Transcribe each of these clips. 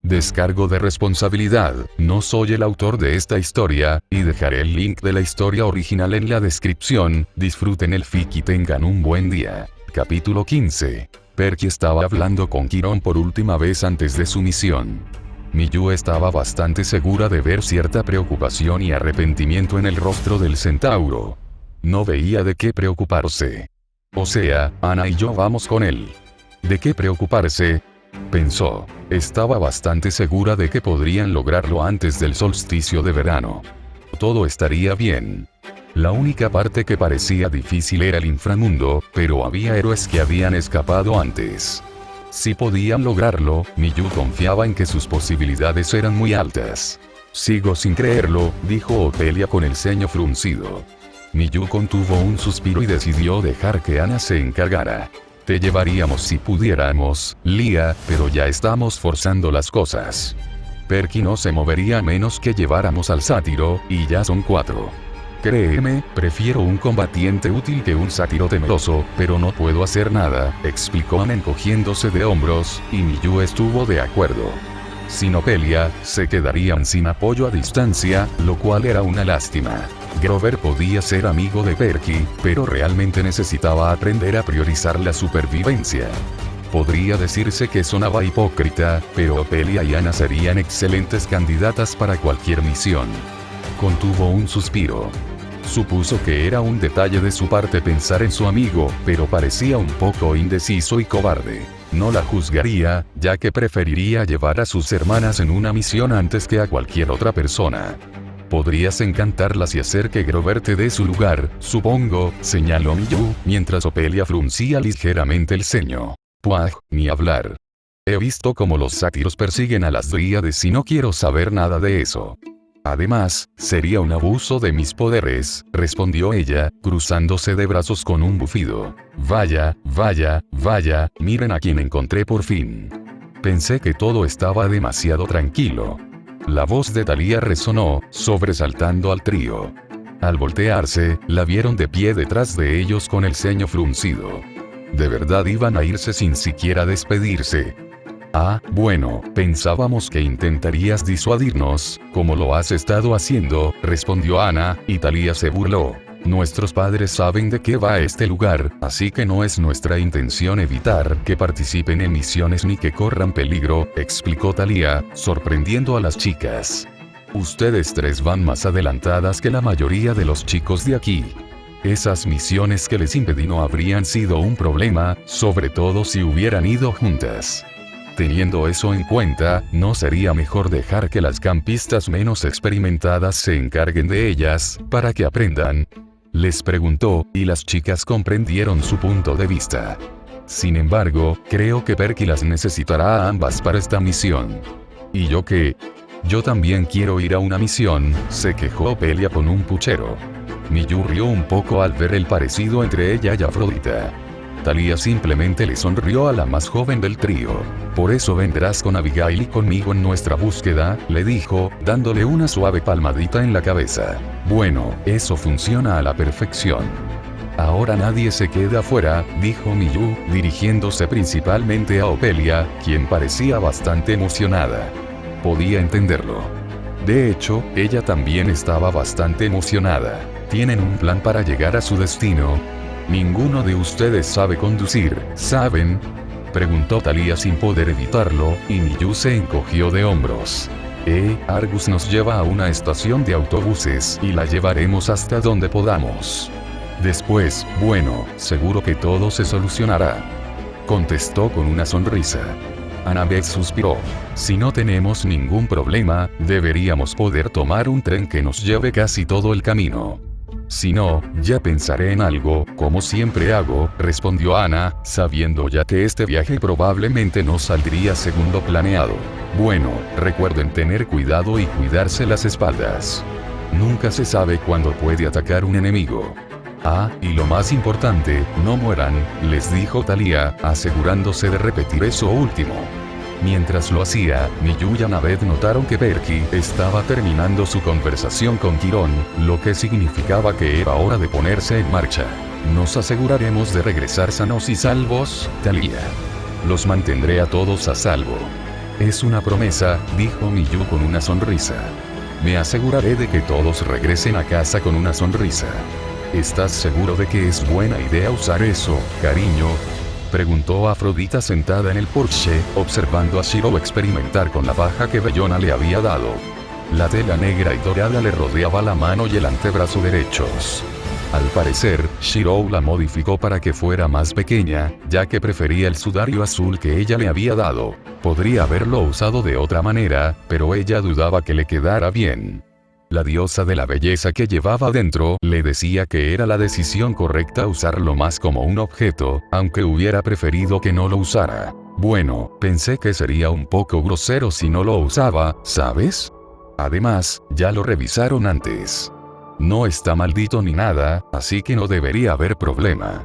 Descargo de responsabilidad, no soy el autor de esta historia, y dejaré el link de la historia original en la descripción. Disfruten el fic y tengan un buen día. Capítulo 15. Perky estaba hablando con Kiron por última vez antes de su misión. Miyu estaba bastante segura de ver cierta preocupación y arrepentimiento en el rostro del centauro. No veía de qué preocuparse. O sea, Ana y yo vamos con él. ¿De qué preocuparse?, pensó. Estaba bastante segura de que podrían lograrlo antes del solsticio de verano. Todo estaría bien. La única parte que parecía difícil era el inframundo, pero había héroes que habían escapado antes. Si podían lograrlo, Miyu confiaba en que sus posibilidades eran muy altas. Sigo sin creerlo, dijo Opelia con el ceño fruncido. Miyu contuvo un suspiro y decidió dejar que Ana se encargara. Te llevaríamos si pudiéramos, Lia, pero ya estamos forzando las cosas. Perky no se movería a menos que lleváramos al sátiro, y ya son 4. Créeme, prefiero un combatiente útil que un sátiro temeroso, pero no puedo hacer nada, explicó Ana encogiéndose de hombros, y Miyu estuvo de acuerdo. Sin Opelia, se quedarían sin apoyo a distancia, lo cual era una lástima. Grover podía ser amigo de Perky, pero realmente necesitaba aprender a priorizar la supervivencia. Podría decirse que sonaba hipócrita, pero Opelia y Ana serían excelentes candidatas para cualquier misión. Contuvo un suspiro. Supuso que era un detalle de su parte pensar en su amigo, pero parecía un poco indeciso y cobarde. No la juzgaría, ya que preferiría llevar a sus hermanas en una misión antes que a cualquier otra persona. Podrías encantarlas y hacer que Grover te dé su lugar, supongo, señaló Miyu, mientras Opelia fruncía ligeramente el ceño. Puaj, ni hablar. He visto cómo los sátiros persiguen a las dríades y no quiero saber nada de eso. Además, sería un abuso de mis poderes, respondió ella, cruzándose de brazos con un bufido. Vaya, vaya, vaya, miren a quien encontré por fin. Pensé que todo estaba demasiado tranquilo. La voz de Thalía resonó, sobresaltando al trío. Al voltearse, la vieron de pie detrás de ellos con el ceño fruncido. ¿De verdad iban a irse sin siquiera despedirse? Ah, bueno, pensábamos que intentarías disuadirnos, como lo has estado haciendo, respondió Ana, y Thalía se burló. Nuestros padres saben de qué va este lugar, así que no es nuestra intención evitar que participen en misiones ni que corran peligro, explicó Thalía, sorprendiendo a las chicas. Ustedes 3 van más adelantadas que la mayoría de los chicos de aquí. Esas misiones que les impedí no habrían sido un problema, sobre todo si hubieran ido juntas. Teniendo eso en cuenta, ¿no sería mejor dejar que las campistas menos experimentadas se encarguen de ellas, para que aprendan? Les preguntó, y las chicas comprendieron su punto de vista. Sin embargo, creo que Perky las necesitará a ambas para esta misión. ¿Y yo qué? Yo también quiero ir a una misión, se quejó Opelia con un puchero. Miyu rió un poco al ver el parecido entre ella y Afrodita. Thalía simplemente le sonrió a la más joven del trío. Por eso vendrás con Abigail y conmigo en nuestra búsqueda, le dijo, dándole una suave palmadita en la cabeza. Bueno, eso funciona a la perfección. Ahora nadie se queda afuera, dijo Miyu, dirigiéndose principalmente a Opelia, quien parecía bastante emocionada. Podía entenderlo. De hecho, ella también estaba bastante emocionada. ¿Tienen un plan para llegar a su destino? Ninguno de ustedes sabe conducir, ¿saben?, preguntó Thalía sin poder evitarlo, y Miyu se encogió de hombros. Argus nos lleva a una estación de autobuses y la llevaremos hasta donde podamos. Después, bueno, seguro que todo se solucionará. Contestó con una sonrisa. Annabeth suspiró. Si no tenemos ningún problema, deberíamos poder tomar un tren que nos lleve casi todo el camino. Si no, ya pensaré en algo, como siempre hago, respondió Ana, sabiendo ya que este viaje probablemente no saldría según lo planeado. Bueno, recuerden tener cuidado y cuidarse las espaldas. Nunca se sabe cuándo puede atacar un enemigo. Ah, y lo más importante, no mueran, les dijo Thalía, asegurándose de repetir eso último. Mientras lo hacía, Miyu y Annabeth notaron que Perky estaba terminando su conversación con Kiron, lo que significaba que era hora de ponerse en marcha. Nos aseguraremos de regresar sanos y salvos, Thalía. Los mantendré a todos a salvo. Es una promesa, dijo Miyu con una sonrisa. Me aseguraré de que todos regresen a casa con una sonrisa. ¿Estás seguro de que es buena idea usar eso, cariño? Preguntó Afrodita sentada en el porche, observando a Shirou experimentar con la faja que Bellona le había dado. La tela negra y dorada le rodeaba la mano y el antebrazo derechos. Al parecer, Shirou la modificó para que fuera más pequeña, ya que prefería el sudario azul que ella le había dado. Podría haberlo usado de otra manera, pero ella dudaba que le quedara bien. La diosa de la belleza que llevaba dentro le decía que era la decisión correcta usarlo más como un objeto, aunque hubiera preferido que no lo usara. Bueno, pensé que sería un poco grosero si no lo usaba, ¿sabes? Además, ya lo revisaron antes. No está maldito ni nada, así que no debería haber problema.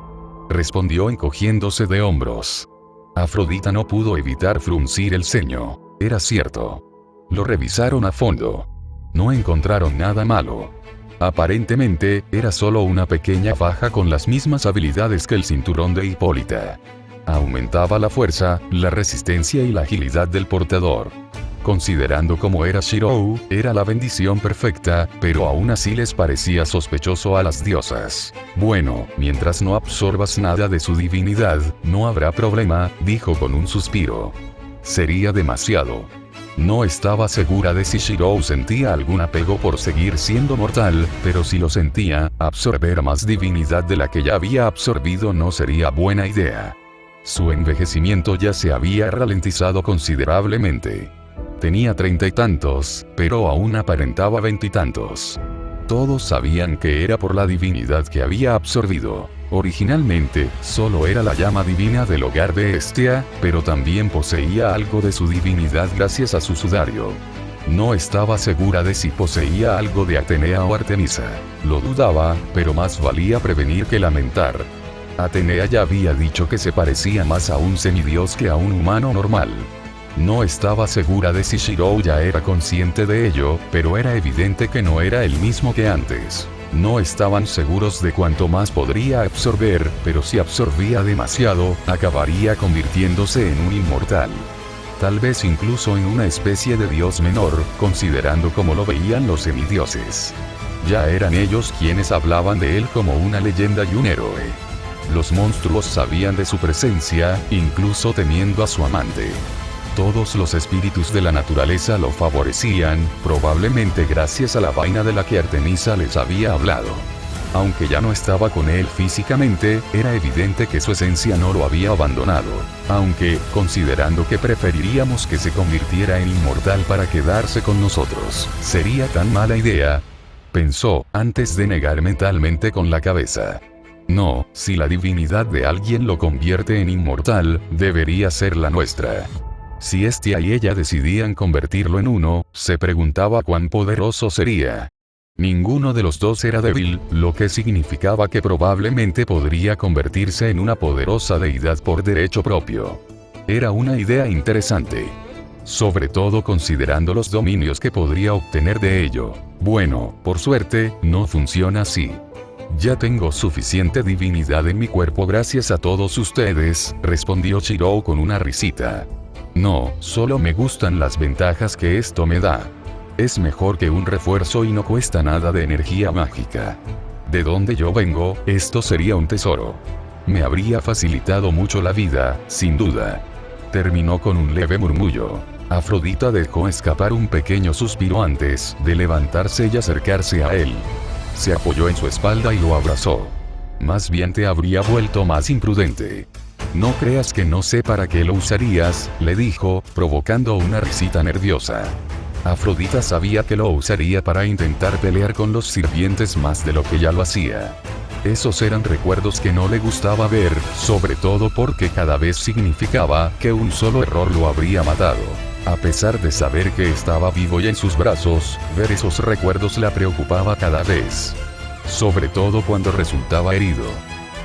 Respondió encogiéndose de hombros. Afrodita no pudo evitar fruncir el ceño. Era cierto. Lo revisaron a fondo. No encontraron nada malo. Aparentemente, era solo una pequeña faja con las mismas habilidades que el cinturón de Hipólita. Aumentaba la fuerza, la resistencia y la agilidad del portador. Considerando cómo era Shirou, era la bendición perfecta, pero aún así les parecía sospechoso a las diosas. Bueno, mientras no absorbas nada de su divinidad, no habrá problema, dijo con un suspiro. Sería demasiado. No estaba segura de si Shirou sentía algún apego por seguir siendo mortal, pero si lo sentía, absorber más divinidad de la que ya había absorbido no sería buena idea. Su envejecimiento ya se había ralentizado considerablemente. Tenía 30 y tantos, pero aún aparentaba 20 y tantos. Todos sabían que era por la divinidad que había absorbido. Originalmente, solo era la llama divina del hogar de Hestia, pero también poseía algo de su divinidad gracias a su sudario. No estaba segura de si poseía algo de Atenea o Artemisa. Lo dudaba, pero más valía prevenir que lamentar. Atenea ya había dicho que se parecía más a un semidios que a un humano normal. No estaba segura de si Shirou ya era consciente de ello, pero era evidente que no era el mismo que antes. No estaban seguros de cuánto más podría absorber, pero si absorbía demasiado, acabaría convirtiéndose en un inmortal. Tal vez incluso en una especie de dios menor, considerando como lo veían los semidioses. Ya eran ellos quienes hablaban de él como una leyenda y un héroe. Los monstruos sabían de su presencia, incluso temiendo a su amante. Todos los espíritus de la naturaleza lo favorecían, probablemente gracias a la vaina de la que Artemisa les había hablado. Aunque ya no estaba con él físicamente, era evidente que su esencia no lo había abandonado. Aunque, considerando que preferiríamos que se convirtiera en inmortal para quedarse con nosotros, ¿sería tan mala idea? Pensó, antes de negar mentalmente con la cabeza. No, si la divinidad de alguien lo convierte en inmortal, debería ser la nuestra. Si Hestia y ella decidían convertirlo en uno, se preguntaba cuán poderoso sería. Ninguno de los dos era débil, lo que significaba que probablemente podría convertirse en una poderosa deidad por derecho propio. Era una idea interesante. Sobre todo considerando los dominios que podría obtener de ello. Bueno, por suerte, no funciona así. Ya tengo suficiente divinidad en mi cuerpo gracias a todos ustedes, respondió Shirou con una risita. No, solo me gustan las ventajas que esto me da. Es mejor que un refuerzo y no cuesta nada de energía mágica. De donde yo vengo, esto sería un tesoro. Me habría facilitado mucho la vida, sin duda. Terminó con un leve murmullo. Afrodita dejó escapar un pequeño suspiro antes de levantarse y acercarse a él. Se apoyó en su espalda y lo abrazó. Más bien te habría vuelto más imprudente. No creas que no sé para qué lo usarías, le dijo, provocando una risita nerviosa. Afrodita sabía que lo usaría para intentar pelear con los sirvientes más de lo que ya lo hacía. Esos eran recuerdos que no le gustaba ver, sobre todo porque cada vez significaba que un solo error lo habría matado. A pesar de saber que estaba vivo y en sus brazos, ver esos recuerdos la preocupaba cada vez. Sobre todo cuando resultaba herido.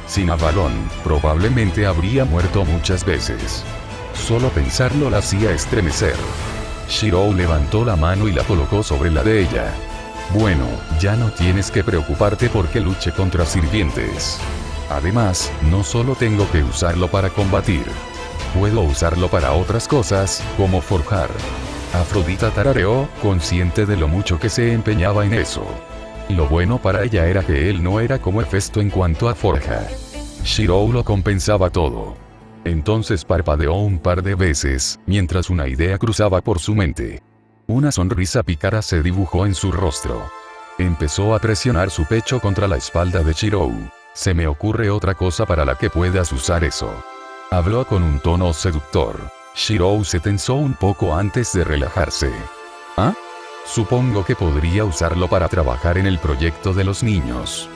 Sin Avalon, probablemente habría muerto muchas veces. Solo pensarlo la hacía estremecer. Shirou levantó la mano y la colocó sobre la de ella. Bueno, ya no tienes que preocuparte porque luche contra sirvientes. Además, no solo tengo que usarlo para combatir. Puedo usarlo para otras cosas, como forjar. Afrodita tarareó, consciente de lo mucho que se empeñaba en eso. Lo bueno para ella era que él no era como Hefesto en cuanto a forja. Shirou lo compensaba todo. Entonces parpadeó un par de veces, mientras una idea cruzaba por su mente. Una sonrisa pícara se dibujó en su rostro. Empezó a presionar su pecho contra la espalda de Shirou. Se me ocurre otra cosa para la que puedas usar eso. Habló con un tono seductor. Shirou se tensó un poco antes de relajarse. ¿Ah? Supongo que podría usarlo para trabajar en el proyecto de los niños.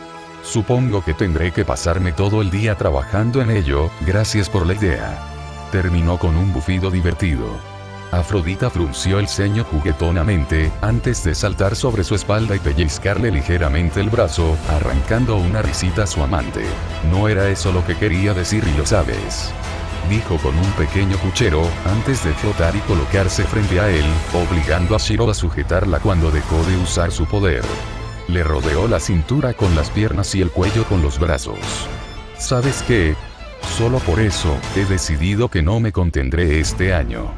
Supongo que tendré que pasarme todo el día trabajando en ello, gracias por la idea. Terminó con un bufido divertido. Afrodita frunció el ceño juguetonamente, antes de saltar sobre su espalda y pellizcarle ligeramente el brazo, arrancando una risita a su amante. No era eso lo que quería decir y lo sabes. Dijo con un pequeño puchero, antes de flotar y colocarse frente a él, obligando a Shirou a sujetarla cuando dejó de usar su poder. Le rodeó la cintura con las piernas y el cuello con los brazos. ¿Sabes qué? Solo por eso, he decidido que no me contendré este año.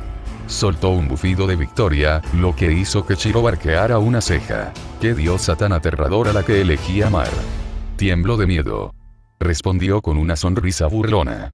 Soltó un bufido de victoria, lo que hizo que Shirou arqueara una ceja. ¡Qué diosa tan aterradora la que elegí amar! Tiemblo de miedo. Respondió con una sonrisa burlona.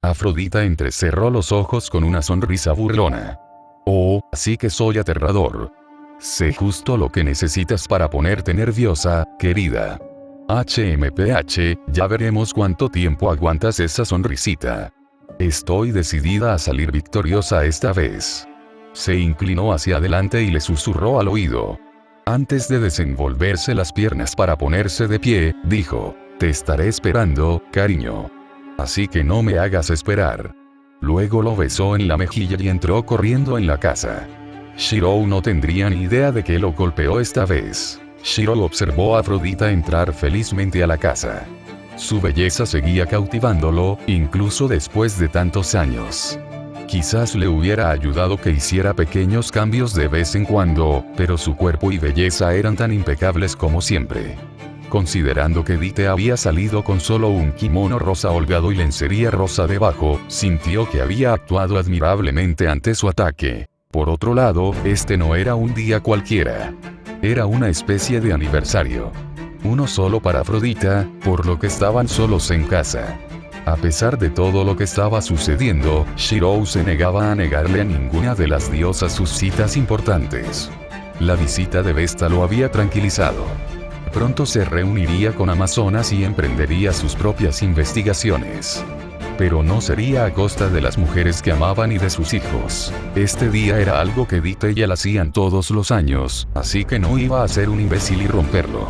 Afrodita entrecerró los ojos con una sonrisa burlona. Oh, así que soy aterrador. Sé justo lo que necesitas para ponerte nerviosa, querida. HMPH, ya veremos cuánto tiempo aguantas esa sonrisita. Estoy decidida a salir victoriosa esta vez. Se inclinó hacia adelante y le susurró al oído. Antes de desenvolverse las piernas para ponerse de pie, dijo, te estaré esperando, cariño. Así que no me hagas esperar. Luego lo besó en la mejilla y entró corriendo en la casa. Shirou no tendría ni idea de que lo golpeó esta vez. Shirou observó a Afrodita entrar felizmente a la casa. Su belleza seguía cautivándolo, incluso después de tantos años. Quizás le hubiera ayudado que hiciera pequeños cambios de vez en cuando, pero su cuerpo y belleza eran tan impecables como siempre. Considerando que Dite había salido con solo un kimono rosa holgado y lencería rosa debajo, sintió que había actuado admirablemente ante su ataque. Por otro lado, este no era un día cualquiera. Era una especie de aniversario. Uno solo para Afrodita, por lo que estaban solos en casa. A pesar de todo lo que estaba sucediendo, Shirou se negaba a negarle a ninguna de las diosas sus citas importantes. La visita de Vesta lo había tranquilizado. Pronto se reuniría con Amazonas y emprendería sus propias investigaciones. Pero no sería a costa de las mujeres que amaban y de sus hijos. Este día era algo que Dite y él hacían todos los años, así que no iba a ser un imbécil y romperlo.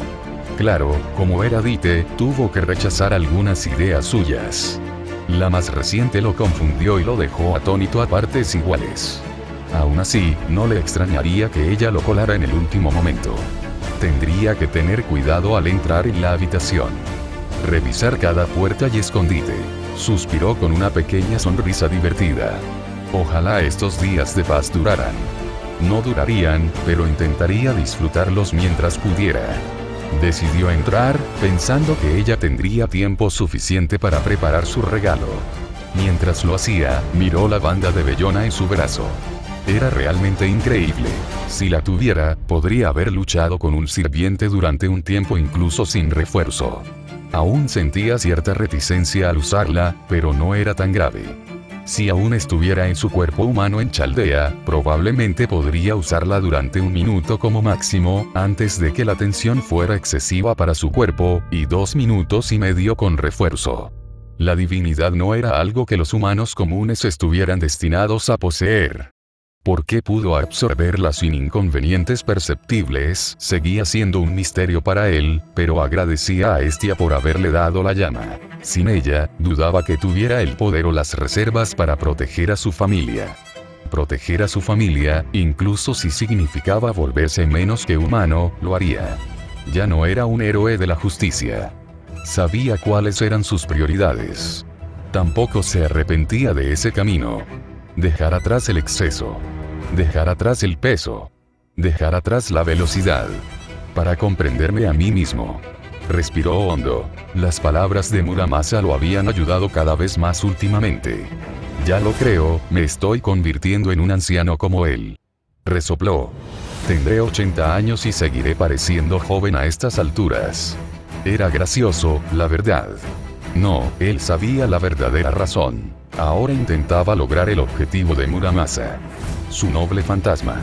Claro, como era Dite, tuvo que rechazar algunas ideas suyas. La más reciente lo confundió y lo dejó atónito a partes iguales. Aún así, no le extrañaría que ella lo colara en el último momento. Tendría que tener cuidado al entrar en la habitación. Revisar cada puerta y escondite. Suspiró con una pequeña sonrisa divertida. Ojalá estos días de paz duraran. No durarían, pero intentaría disfrutarlos mientras pudiera. Decidió entrar, pensando que ella tendría tiempo suficiente para preparar su regalo. Mientras lo hacía, miró la banda de Bellona en su brazo. Era realmente increíble. Si la tuviera, podría haber luchado con un sirviente durante un tiempo incluso sin refuerzo. Aún sentía cierta reticencia al usarla, pero no era tan grave. Si aún estuviera en su cuerpo humano en Chaldea, probablemente podría usarla durante 1 minuto como máximo, antes de que la tensión fuera excesiva para su cuerpo, y 2 minutos y medio con refuerzo. La divinidad no era algo que los humanos comunes estuvieran destinados a poseer. ¿Por qué pudo absorberla sin inconvenientes perceptibles? Seguía siendo un misterio para él, pero agradecía a Hestia por haberle dado la llama. Sin ella, dudaba que tuviera el poder o las reservas para proteger a su familia. Proteger a su familia, incluso si significaba volverse menos que humano, lo haría. Ya no era un héroe de la justicia. Sabía cuáles eran sus prioridades. Tampoco se arrepentía de ese camino. Dejar atrás el exceso. Dejar atrás el peso. Dejar atrás la velocidad. Para comprenderme a mí mismo. Respiró hondo. Las palabras de Muramasa lo habían ayudado cada vez más últimamente. Ya lo creo, me estoy convirtiendo en un anciano como él. Resopló. Tendré 80 años y seguiré pareciendo joven a estas alturas. Era gracioso, la verdad. No, él sabía la verdadera razón. Ahora intentaba lograr el objetivo de Muramasa. Su noble fantasma.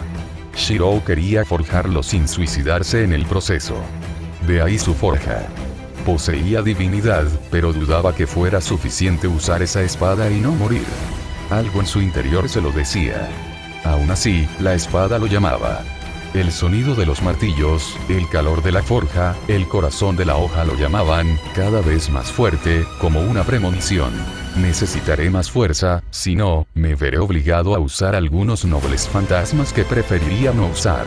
Shirou quería forjarlo sin suicidarse en el proceso. De ahí su forja. Poseía divinidad, pero dudaba que fuera suficiente usar esa espada y no morir. Algo en su interior se lo decía. Aún así, la espada lo llamaba. El sonido de los martillos, el calor de la forja, el corazón de la hoja lo llamaban, cada vez más fuerte, como una premonición. Necesitaré más fuerza, si no, me veré obligado a usar algunos nobles fantasmas que preferiría no usar.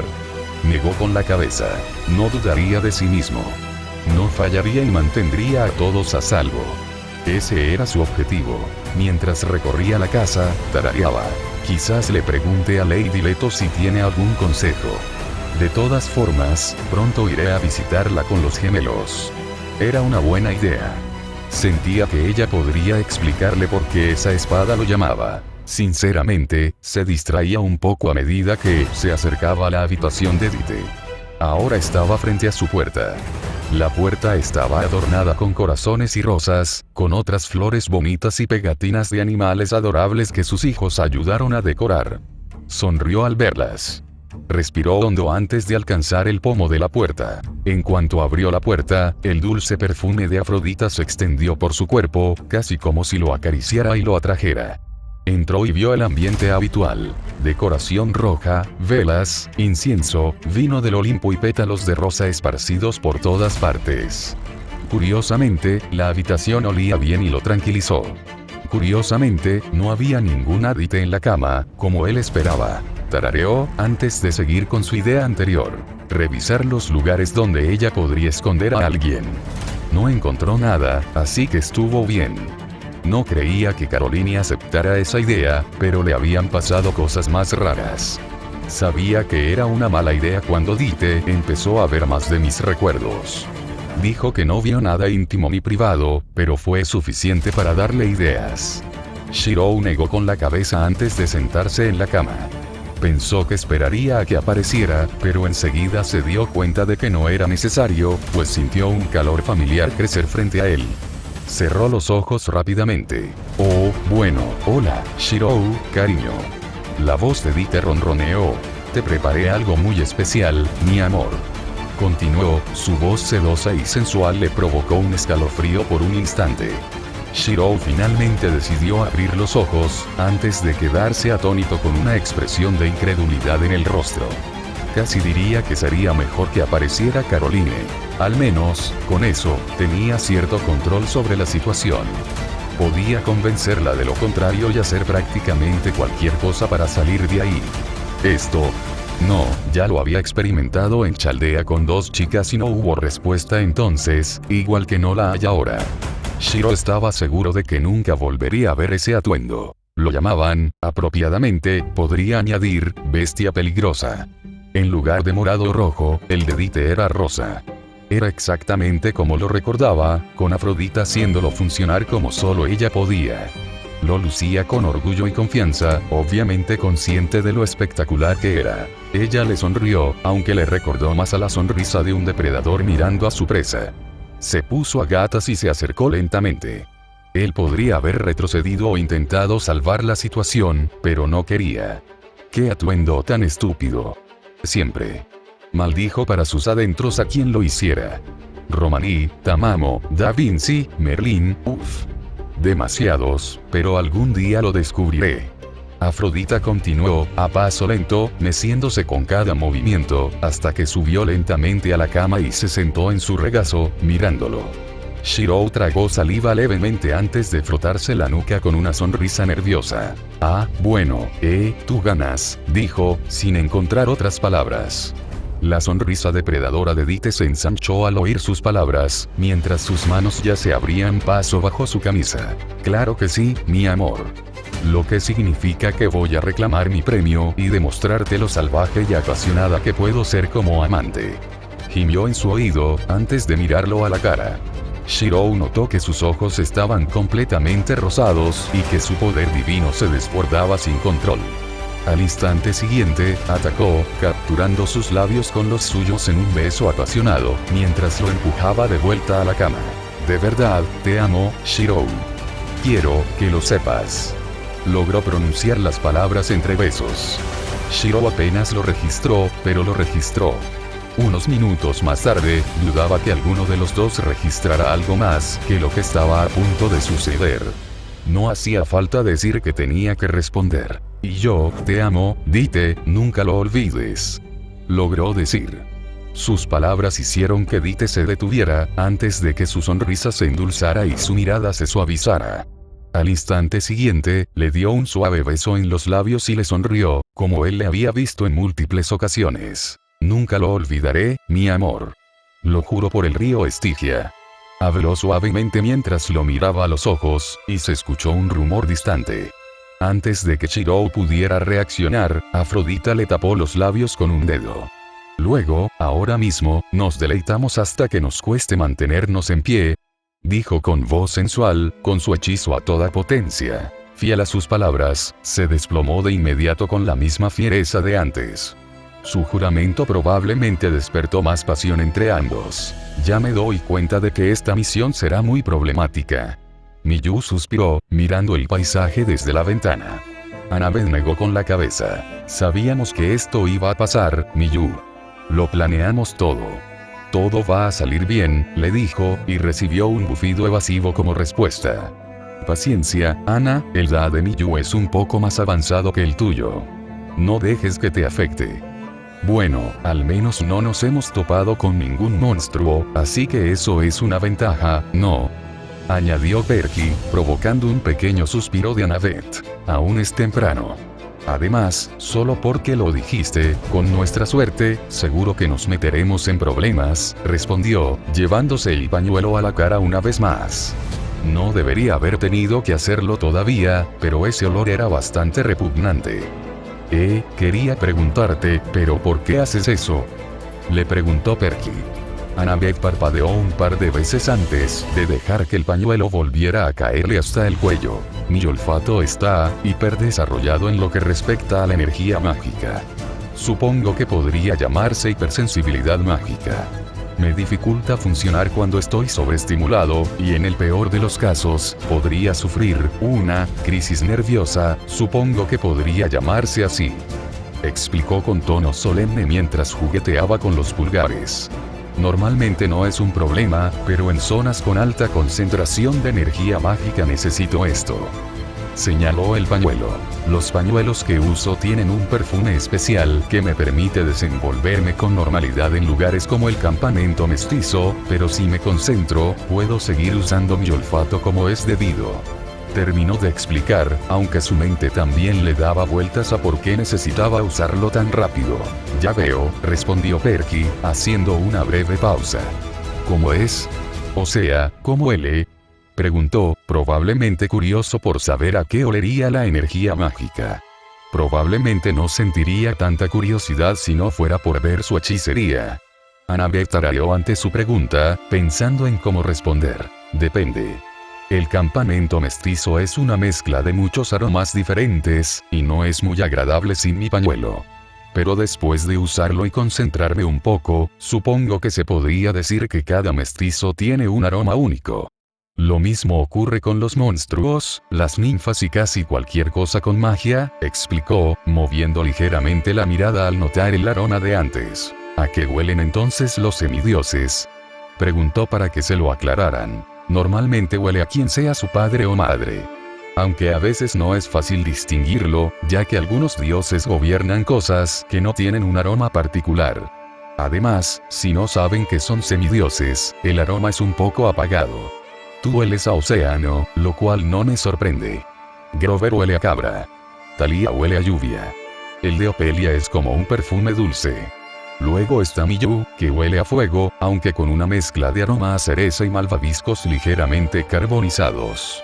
Negó con la cabeza. No dudaría de sí mismo. No fallaría y mantendría a todos a salvo. Ese era su objetivo. Mientras recorría la casa, tarareaba. Quizás le pregunte a Lady Leto si tiene algún consejo. De todas formas, pronto iré a visitarla con los gemelos. Era una buena idea. Sentía que ella podría explicarle por qué esa espada lo llamaba. Sinceramente, se distraía un poco a medida que se acercaba a la habitación de Dite. Ahora estaba frente a su puerta. La puerta estaba adornada con corazones y rosas, con otras flores bonitas y pegatinas de animales adorables que sus hijos ayudaron a decorar. Sonrió al verlas. Respiró hondo antes de alcanzar el pomo de la puerta. En cuanto abrió la puerta, el dulce perfume de Afrodita se extendió por su cuerpo, casi como si lo acariciara y lo atrajera. Entró y vio el ambiente habitual. Decoración roja, velas, incienso, vino del Olimpo y pétalos de rosa esparcidos por todas partes. Curiosamente, la habitación olía bien y lo tranquilizó. Curiosamente, no había ninguna Dite en la cama, como él esperaba. Tarareó, antes de seguir con su idea anterior. Revisar los lugares donde ella podría esconder a alguien. No encontró nada, así que estuvo bien. No creía que Caroline aceptara esa idea, pero le habían pasado cosas más raras. Sabía que era una mala idea cuando Dite empezó a ver más de mis recuerdos. Dijo que no vio nada íntimo ni privado, pero fue suficiente para darle ideas. Shirou negó con la cabeza antes de sentarse en la cama. Pensó que esperaría a que apareciera, pero enseguida se dio cuenta de que no era necesario, pues sintió un calor familiar crecer frente a él. Cerró los ojos rápidamente. Oh, bueno, hola, Shirou, cariño. La voz de Dite ronroneó. Te preparé algo muy especial, mi amor. Continuó, su voz sedosa y sensual le provocó un escalofrío por un instante. Shirou finalmente decidió abrir los ojos, antes de quedarse atónito con una expresión de incredulidad en el rostro. Casi diría que sería mejor que apareciera Caroline. Al menos, con eso, tenía cierto control sobre la situación. Podía convencerla de lo contrario y hacer prácticamente cualquier cosa para salir de ahí. Esto... No, ya lo había experimentado en Chaldea con 2 chicas y no hubo respuesta entonces, igual que no la hay ahora. Shirou estaba seguro de que nunca volvería a ver ese atuendo. Lo llamaban, apropiadamente, podría añadir, bestia peligrosa. En lugar de morado o rojo, el de Dite era rosa. Era exactamente como lo recordaba, con Afrodita haciéndolo funcionar como solo ella podía. Lo lucía con orgullo y confianza, obviamente consciente de lo espectacular que era. Ella le sonrió, aunque le recordó más a la sonrisa de un depredador mirando a su presa. Se puso a gatas y se acercó lentamente. Él podría haber retrocedido o intentado salvar la situación, pero no quería. ¡Qué atuendo tan estúpido! Siempre. Maldijo para sus adentros a quien lo hiciera. Romaní, Tamamo, Da Vinci, Merlín, uff. Demasiados, pero algún día lo descubriré. Afrodita continuó, a paso lento, meciéndose con cada movimiento, hasta que subió lentamente a la cama y se sentó en su regazo, mirándolo. Shirou tragó saliva levemente antes de frotarse la nuca con una sonrisa nerviosa. Ah, bueno, tú ganas, dijo, sin encontrar otras palabras. La sonrisa depredadora de Dite se ensanchó al oír sus palabras, mientras sus manos ya se abrían paso bajo su camisa. Claro que sí, mi amor. Lo que significa que voy a reclamar mi premio y demostrarte lo salvaje y apasionada que puedo ser como amante. Gimió en su oído, antes de mirarlo a la cara. Shirou notó que sus ojos estaban completamente rosados y que su poder divino se desbordaba sin control. Al instante siguiente, atacó, capturando sus labios con los suyos en un beso apasionado, mientras lo empujaba de vuelta a la cama. De verdad, te amo, Shirou. Quiero que lo sepas. Logró pronunciar las palabras entre besos. Shirou apenas lo registró, pero lo registró. Unos minutos más tarde, dudaba que alguno de los dos registrara algo más que lo que estaba a punto de suceder. No hacía falta decir que tenía que responder. Y yo, te amo, Dite, nunca lo olvides. Logró decir. Sus palabras hicieron que Dite se detuviera, antes de que su sonrisa se endulzara y su mirada se suavizara. Al instante siguiente, le dio un suave beso en los labios y le sonrió, como él le había visto en múltiples ocasiones. Nunca lo olvidaré, mi amor. Lo juro por el río Estigia. Habló suavemente mientras lo miraba a los ojos, y se escuchó un rumor distante. Antes de que Shirou pudiera reaccionar, Afrodita le tapó los labios con un dedo. Luego, ahora mismo, nos deleitamos hasta que nos cueste mantenernos en pie, dijo con voz sensual, con su hechizo a toda potencia. Fiel a sus palabras, se desplomó de inmediato con la misma fiereza de antes. Su juramento probablemente despertó más pasión entre ambos. Ya me doy cuenta de que esta misión será muy problemática. Miyu suspiró, mirando el paisaje desde la ventana. Annabeth negó con la cabeza. Sabíamos que esto iba a pasar, Miyu. Lo planeamos todo. Todo va a salir bien, le dijo, y recibió un bufido evasivo como respuesta. Paciencia, Ana, el Da de Miyu es un poco más avanzado que el tuyo. No dejes que te afecte. Bueno, al menos no nos hemos topado con ningún monstruo, así que eso es una ventaja, ¿no? Añadió Perky, provocando un pequeño suspiro de Annabeth. Aún es temprano. Además, solo porque lo dijiste, con nuestra suerte, seguro que nos meteremos en problemas, respondió, llevándose el pañuelo a la cara una vez más. No debería haber tenido que hacerlo todavía, pero ese olor era bastante repugnante. Quería preguntarte, ¿pero por qué haces eso? Le preguntó Perky. Annabeth parpadeó un par de veces antes de dejar que el pañuelo volviera a caerle hasta el cuello. Mi olfato está hiperdesarrollado en lo que respecta a la energía mágica. Supongo que podría llamarse hipersensibilidad mágica. Me dificulta funcionar cuando estoy sobreestimulado, y en el peor de los casos, podría sufrir una crisis nerviosa, supongo que podría llamarse así. Explicó con tono solemne mientras jugueteaba con los pulgares. Normalmente no es un problema, pero en zonas con alta concentración de energía mágica necesito esto. Señaló el pañuelo. Los pañuelos que uso tienen un perfume especial que me permite desenvolverme con normalidad en lugares como el campamento mestizo, pero si me concentro, puedo seguir usando mi olfato como es debido. Terminó de explicar, aunque su mente también le daba vueltas a por qué necesitaba usarlo tan rápido. Ya veo, respondió Perky, haciendo una breve pausa. ¿Cómo es? O sea, ¿cómo huele? Preguntó, probablemente curioso por saber a qué olería la energía mágica. Probablemente no sentiría tanta curiosidad si no fuera por ver su hechicería. Annabeth tarareó ante su pregunta, pensando en cómo responder. Depende. El campamento mestizo es una mezcla de muchos aromas diferentes, y no es muy agradable sin mi pañuelo. Pero después de usarlo y concentrarme un poco, supongo que se podría decir que cada mestizo tiene un aroma único. Lo mismo ocurre con los monstruos, las ninfas y casi cualquier cosa con magia, explicó, moviendo ligeramente la mirada al notar el aroma de antes. ¿A qué huelen entonces los semidioses? Preguntó para que se lo aclararan. Normalmente huele a quien sea su padre o madre. Aunque a veces no es fácil distinguirlo, ya que algunos dioses gobiernan cosas que no tienen un aroma particular. Además, si no saben que son semidioses, el aroma es un poco apagado. Tú hueles a océano, lo cual no me sorprende. Grover huele a cabra. Thalía huele a lluvia. El de Opelia es como un perfume dulce. Luego está Miyu, que huele a fuego, aunque con una mezcla de aroma a cereza y malvaviscos ligeramente carbonizados.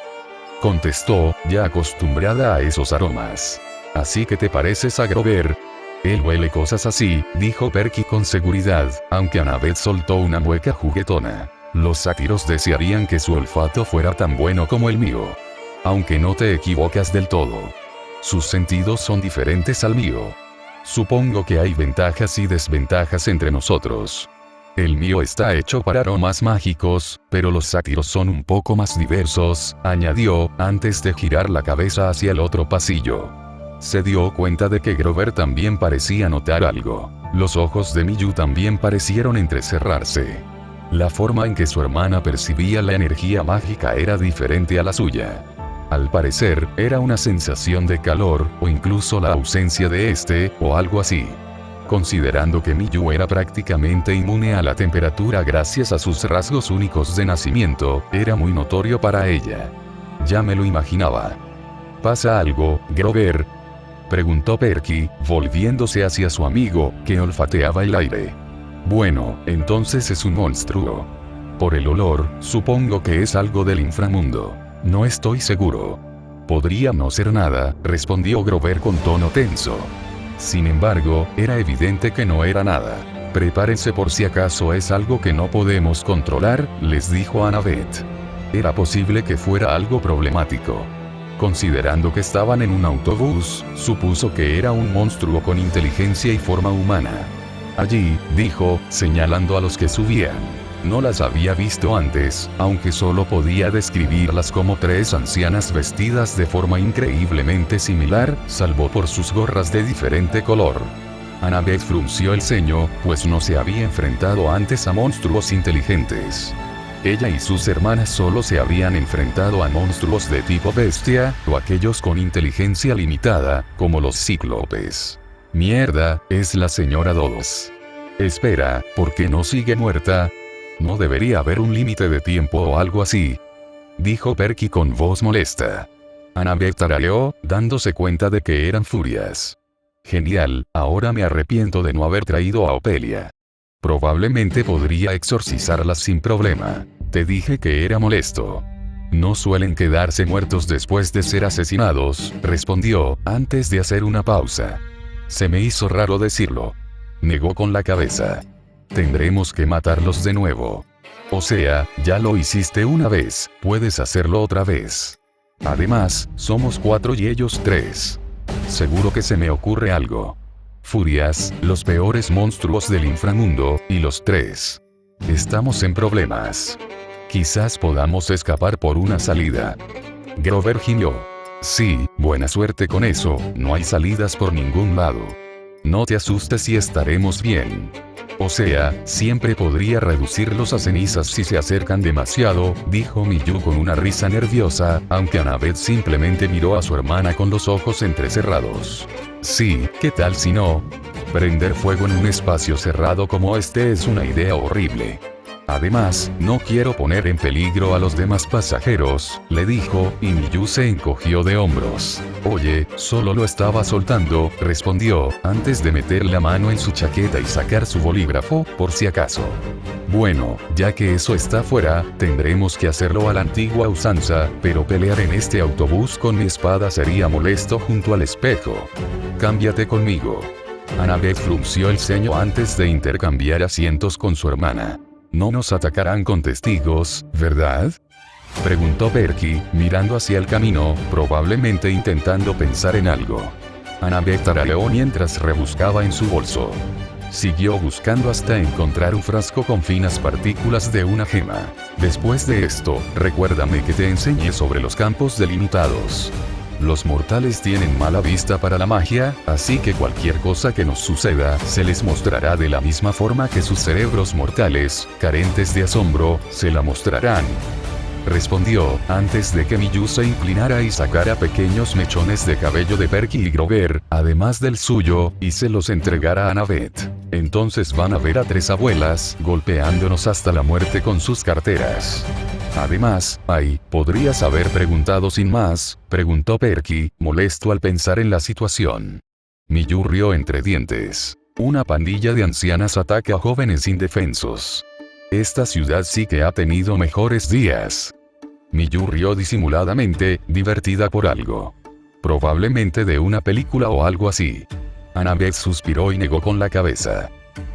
Contestó, ya acostumbrada a esos aromas. Así que te pareces a Grover. Él huele cosas así, dijo Perky con seguridad, aunque Annabeth soltó una mueca juguetona. Los sátiros desearían que su olfato fuera tan bueno como el mío. Aunque no te equivocas del todo. Sus sentidos son diferentes al mío. Supongo que hay ventajas y desventajas entre nosotros. El mío está hecho para aromas mágicos, pero los sátiros son un poco más diversos, añadió, antes de girar la cabeza hacia el otro pasillo. Se dio cuenta de que Grover también parecía notar algo. Los ojos de Miyu también parecieron entrecerrarse. La forma en que su hermana percibía la energía mágica era diferente a la suya. Al parecer, era una sensación de calor, o incluso la ausencia de este, o algo así. Considerando que Miyu era prácticamente inmune a la temperatura gracias a sus rasgos únicos de nacimiento, era muy notorio para ella. Ya me lo imaginaba. ¿Pasa algo, Grover?, preguntó Perky, volviéndose hacia su amigo, que olfateaba el aire. Bueno, entonces es un monstruo. Por el olor, supongo que es algo del inframundo. No estoy seguro. Podría no ser nada, respondió Grover con tono tenso. Sin embargo, era evidente que no era nada. Prepárense por si acaso es algo que no podemos controlar, les dijo Annabeth. Era posible que fuera algo problemático. Considerando que estaban en un autobús, supuso que era un monstruo con inteligencia y forma humana. Allí, dijo, señalando a los que subían. No las había visto antes, aunque solo podía describirlas como tres ancianas vestidas de forma increíblemente similar, salvo por sus gorras de diferente color. Annabeth frunció el ceño, pues no se había enfrentado antes a monstruos inteligentes. Ella y sus hermanas solo se habían enfrentado a monstruos de tipo bestia, o aquellos con inteligencia limitada, como los cíclopes. Mierda, es la señora Dodos. Espera, ¿por qué no sigue muerta? No debería haber un límite de tiempo o algo así, dijo Perky con voz molesta. Annabeth tarareó, dándose cuenta de que eran furias. Genial, ahora me arrepiento de no haber traído a Opelia. Probablemente podría exorcizarlas sin problema. Te dije que era molesto. No suelen quedarse muertos después de ser asesinados, respondió, antes de hacer una pausa. Se me hizo raro decirlo. Negó con la cabeza. Tendremos que matarlos de nuevo. O sea, ya lo hiciste una vez, puedes hacerlo otra vez. Además, somos 4 y ellos 3. Seguro que se me ocurre algo. Furias, los peores monstruos del inframundo, y los 3. Estamos en problemas. Quizás podamos escapar por una salida. Grover gimió. Sí, buena suerte con eso, no hay salidas por ningún lado. No te asustes y estaremos bien. O sea, siempre podría reducirlos a cenizas si se acercan demasiado, dijo Miyu con una risa nerviosa, aunque Annabeth simplemente miró a su hermana con los ojos entrecerrados. Sí, ¿qué tal si no? Prender fuego en un espacio cerrado como este es una idea horrible. Además, no quiero poner en peligro a los demás pasajeros, le dijo, y Miyu se encogió de hombros. Oye, solo lo estaba soltando, respondió, antes de meter la mano en su chaqueta y sacar su bolígrafo, por si acaso. Bueno, ya que eso está fuera, tendremos que hacerlo a la antigua usanza, pero pelear en este autobús con mi espada sería molesto junto al espejo. Cámbiate conmigo. Annabeth frunció el ceño antes de intercambiar asientos con su hermana. No nos atacarán con testigos, ¿verdad? Preguntó Perky, mirando hacia el camino, probablemente intentando pensar en algo. Annabeth tarareó mientras rebuscaba en su bolso. Siguió buscando hasta encontrar un frasco con finas partículas de una gema. Después de esto, recuérdame que te enseñé sobre los campos delimitados. Los mortales tienen mala vista para la magia, así que cualquier cosa que nos suceda, se les mostrará de la misma forma que sus cerebros mortales, carentes de asombro, se la mostrarán. Respondió, antes de que Miyu se inclinara y sacara pequeños mechones de cabello de Perky y Grover, además del suyo, y se los entregara a Annabeth. Entonces van a ver a 3 abuelas, golpeándonos hasta la muerte con sus carteras. Además, ¿podrías haber preguntado sin más?, preguntó Perky, molesto al pensar en la situación. Miyu rió entre dientes. Una pandilla de ancianas ataca a jóvenes indefensos. Esta ciudad sí que ha tenido mejores días. Miyu rió disimuladamente, divertida por algo. Probablemente de una película o algo así. Annabeth suspiró y negó con la cabeza.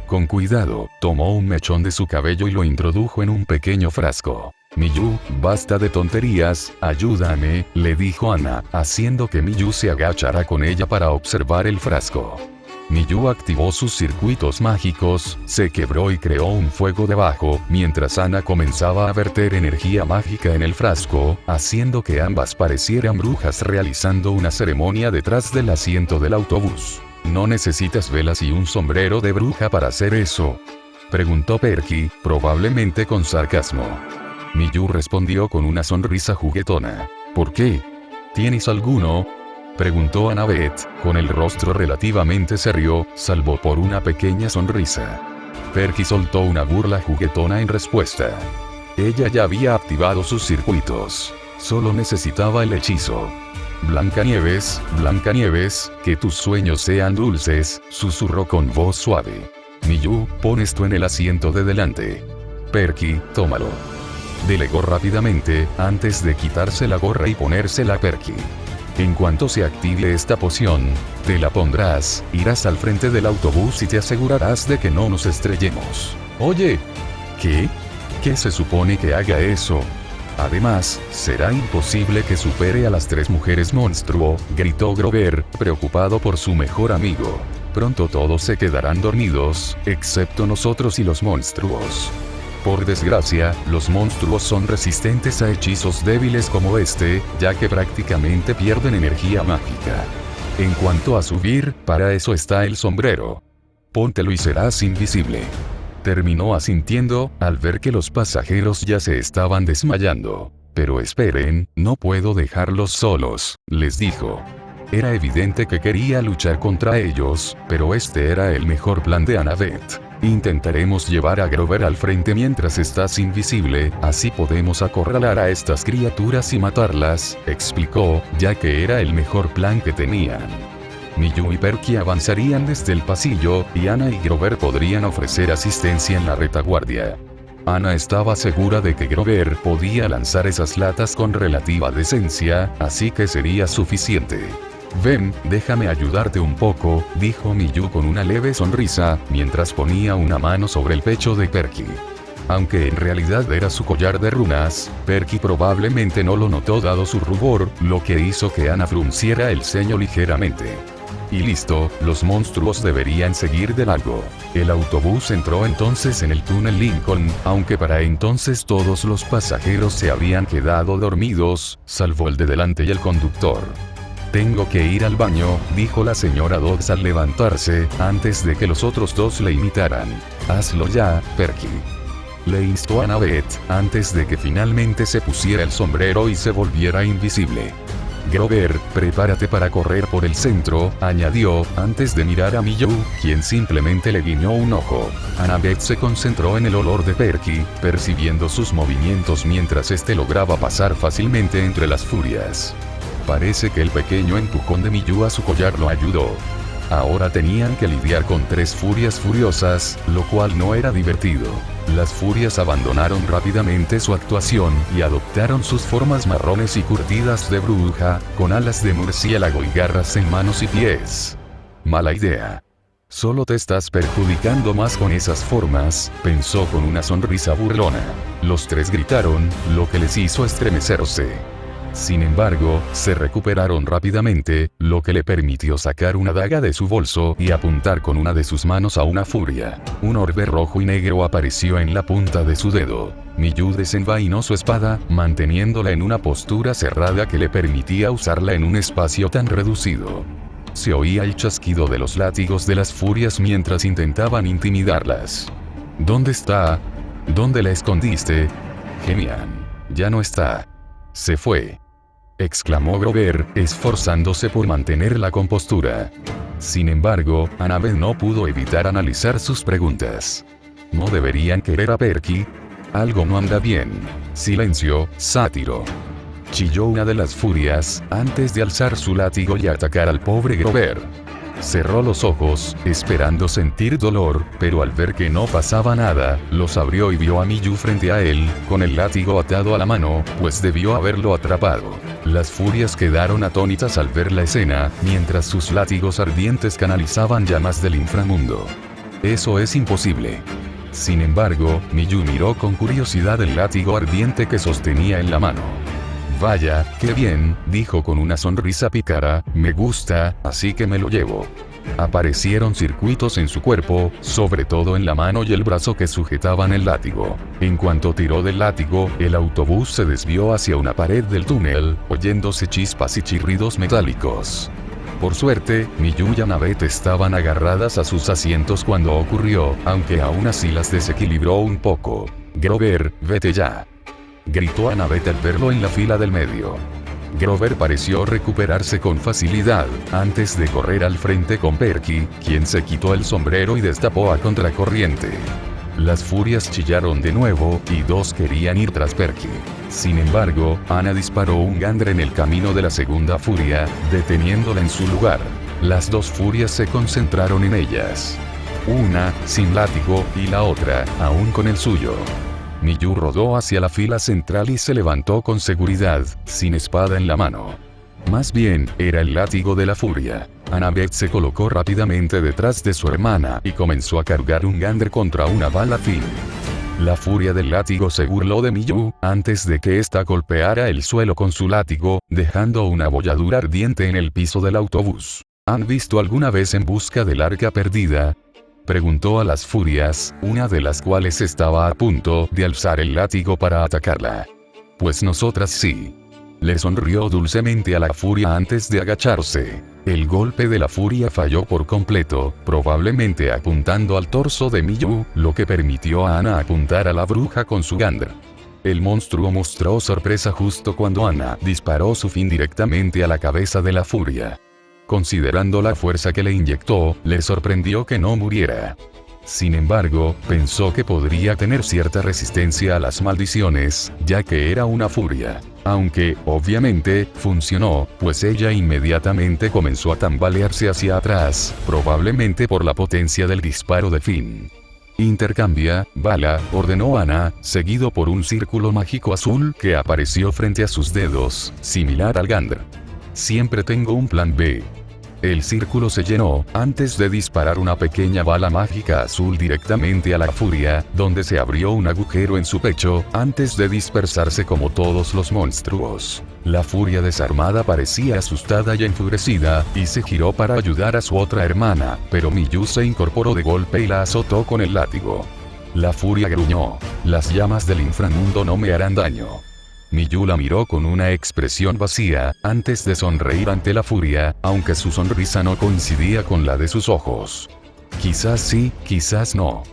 Con cuidado, tomó un mechón de su cabello y lo introdujo en un pequeño frasco. Miyu, basta de tonterías, ayúdame, le dijo Ana, haciendo que Miyu se agachara con ella para observar el frasco. Miyu activó sus circuitos mágicos, se quebró y creó un fuego debajo, mientras Ana comenzaba a verter energía mágica en el frasco, haciendo que ambas parecieran brujas realizando una ceremonia detrás del asiento del autobús. ¿No necesitas velas y un sombrero de bruja para hacer eso?, preguntó Perky, probablemente con sarcasmo. Miyu respondió con una sonrisa juguetona. ¿Por qué? ¿Tienes alguno?, preguntó Annabeth, con el rostro relativamente serio, salvo por una pequeña sonrisa. Perky soltó una burla juguetona en respuesta. Ella ya había activado sus circuitos. Solo necesitaba el hechizo. Blancanieves, Blancanieves, que tus sueños sean dulces, susurró con voz suave. Miyu, pon esto en el asiento de delante. Perky, tómalo. Delegó rápidamente, antes de quitarse la gorra y ponérsela a Perky. En cuanto se active esta poción, te la pondrás, irás al frente del autobús y te asegurarás de que no nos estrellemos. Oye, ¿qué? ¿Qué se supone que haga eso? Además, será imposible que supere a las 3 mujeres monstruo, gritó Grover, preocupado por su mejor amigo. Pronto todos se quedarán dormidos, excepto nosotros y los monstruos. Por desgracia, los monstruos son resistentes a hechizos débiles como este, ya que prácticamente pierden energía mágica. En cuanto a subir, para eso está el sombrero. Póntelo y serás invisible. Terminó asintiendo, al ver que los pasajeros ya se estaban desmayando. Pero esperen, no puedo dejarlos solos, les dijo. Era evidente que quería luchar contra ellos, pero este era el mejor plan de Annabeth. Intentaremos llevar a Grover al frente mientras estás invisible, así podemos acorralar a estas criaturas y matarlas, explicó, ya que era el mejor plan que tenían. Miyu y Perky avanzarían desde el pasillo, y Ana y Grover podrían ofrecer asistencia en la retaguardia. Ana estaba segura de que Grover podía lanzar esas latas con relativa decencia, así que sería suficiente. Ven, déjame ayudarte un poco, dijo Miyu con una leve sonrisa, mientras ponía una mano sobre el pecho de Perky. Aunque en realidad era su collar de runas, Perky probablemente no lo notó dado su rubor, lo que hizo que Ana frunciera el ceño ligeramente. Y listo, los monstruos deberían seguir de largo. El autobús entró entonces en el túnel Lincoln, aunque para entonces todos los pasajeros se habían quedado dormidos, salvo el de delante y el conductor. Tengo que ir al baño, dijo la señora Dodds al levantarse, antes de que los otros dos le imitaran. Hazlo ya, Perky. Le instó a Annabeth, antes de que finalmente se pusiera el sombrero y se volviera invisible. Grover, prepárate para correr por el centro, añadió, antes de mirar a Miyu, quien simplemente le guiñó un ojo. Annabeth se concentró en el olor de Perky, percibiendo sus movimientos mientras este lograba pasar fácilmente entre las furias. Parece que el pequeño empujón de Miyu a su collar lo ayudó. Ahora tenían que lidiar con 3 furias furiosas, lo cual no era divertido. Las furias abandonaron rápidamente su actuación y adoptaron sus formas marrones y curtidas de bruja, con alas de murciélago y garras en manos y pies. Mala idea. Solo te estás perjudicando más con esas formas, pensó con una sonrisa burlona. Los 3 gritaron, lo que les hizo estremecerse. Sin embargo, se recuperaron rápidamente, lo que le permitió sacar una daga de su bolso y apuntar con una de sus manos a una furia. Un orbe rojo y negro apareció en la punta de su dedo. Miyu desenvainó su espada, manteniéndola en una postura cerrada que le permitía usarla en un espacio tan reducido. Se oía el chasquido de los látigos de las furias mientras intentaban intimidarlas. ¿Dónde está? ¿Dónde la escondiste? Gemían. Ya no está. Se fue, exclamó Grover, esforzándose por mantener la compostura. Sin embargo, Annabeth no pudo evitar analizar sus preguntas. ¿No deberían querer a Perky? Algo no anda bien. Silencio, sátiro. Chilló una de las furias, antes de alzar su látigo y atacar al pobre Grover. Cerró los ojos, esperando sentir dolor, pero al ver que no pasaba nada, los abrió y vio a Miyu frente a él, con el látigo atado a la mano, pues debió haberlo atrapado. Las furias quedaron atónitas al ver la escena, mientras sus látigos ardientes canalizaban llamas del inframundo. Eso es imposible. Sin embargo, Miyu miró con curiosidad el látigo ardiente que sostenía en la mano. Vaya, qué bien, dijo con una sonrisa pícara, me gusta, así que me lo llevo. Aparecieron circuitos en su cuerpo, sobre todo en la mano y el brazo que sujetaban el látigo. En cuanto tiró del látigo, el autobús se desvió hacia una pared del túnel, oyéndose chispas y chirridos metálicos. Por suerte, Miyu y Annabeth estaban agarradas a sus asientos cuando ocurrió, aunque aún así las desequilibró un poco. Grover, vete ya. Gritó Annabeth al verlo en la fila del medio. Grover pareció recuperarse con facilidad, antes de correr al frente con Perky, quien se quitó el sombrero y destapó a contracorriente. Las furias chillaron de nuevo, y dos querían ir tras Perky. Sin embargo, Anna disparó un Gander en el camino de la segunda furia, deteniéndola en su lugar. Las dos furias se concentraron en ellas. Una, sin látigo, y la otra, aún con el suyo. Miyu rodó hacia la fila central y se levantó con seguridad, sin espada en la mano. Más bien, era el látigo de la furia. Annabeth se colocó rápidamente detrás de su hermana y comenzó a cargar un Gander contra una bala Finn. La furia del látigo se burló de Miyu, antes de que ésta golpeara el suelo con su látigo, dejando una abolladura ardiente en el piso del autobús. ¿Han visto alguna vez En busca del arca perdida? Preguntó a las furias, una de las cuales estaba a punto de alzar el látigo para atacarla. Pues nosotras sí. Le sonrió dulcemente a la furia antes de agacharse. El golpe de la furia falló por completo, probablemente apuntando al torso de Miyu, lo que permitió a Anna apuntar a la bruja con su Gander. El monstruo mostró sorpresa justo cuando Anna disparó su fin directamente a la cabeza de la furia. Considerando la fuerza que le inyectó, le sorprendió que no muriera. Sin embargo, pensó que podría tener cierta resistencia a las maldiciones, ya que era una furia. Aunque, obviamente, funcionó, pues ella inmediatamente comenzó a tambalearse hacia atrás, probablemente por la potencia del disparo de Finn. Intercambia, bala, ordenó Anna, seguido por un círculo mágico azul que apareció frente a sus dedos, similar al Gander. Siempre tengo un plan B. El círculo se llenó, antes de disparar una pequeña bala mágica azul directamente a la furia, donde se abrió un agujero en su pecho, antes de dispersarse como todos los monstruos. La furia desarmada parecía asustada y enfurecida, y se giró para ayudar a su otra hermana, pero Miyu se incorporó de golpe y la azotó con el látigo. La furia gruñó. Las llamas del inframundo no me harán daño. Miyu la miró con una expresión vacía, antes de sonreír ante la furia, aunque su sonrisa no coincidía con la de sus ojos. Quizás sí, quizás no.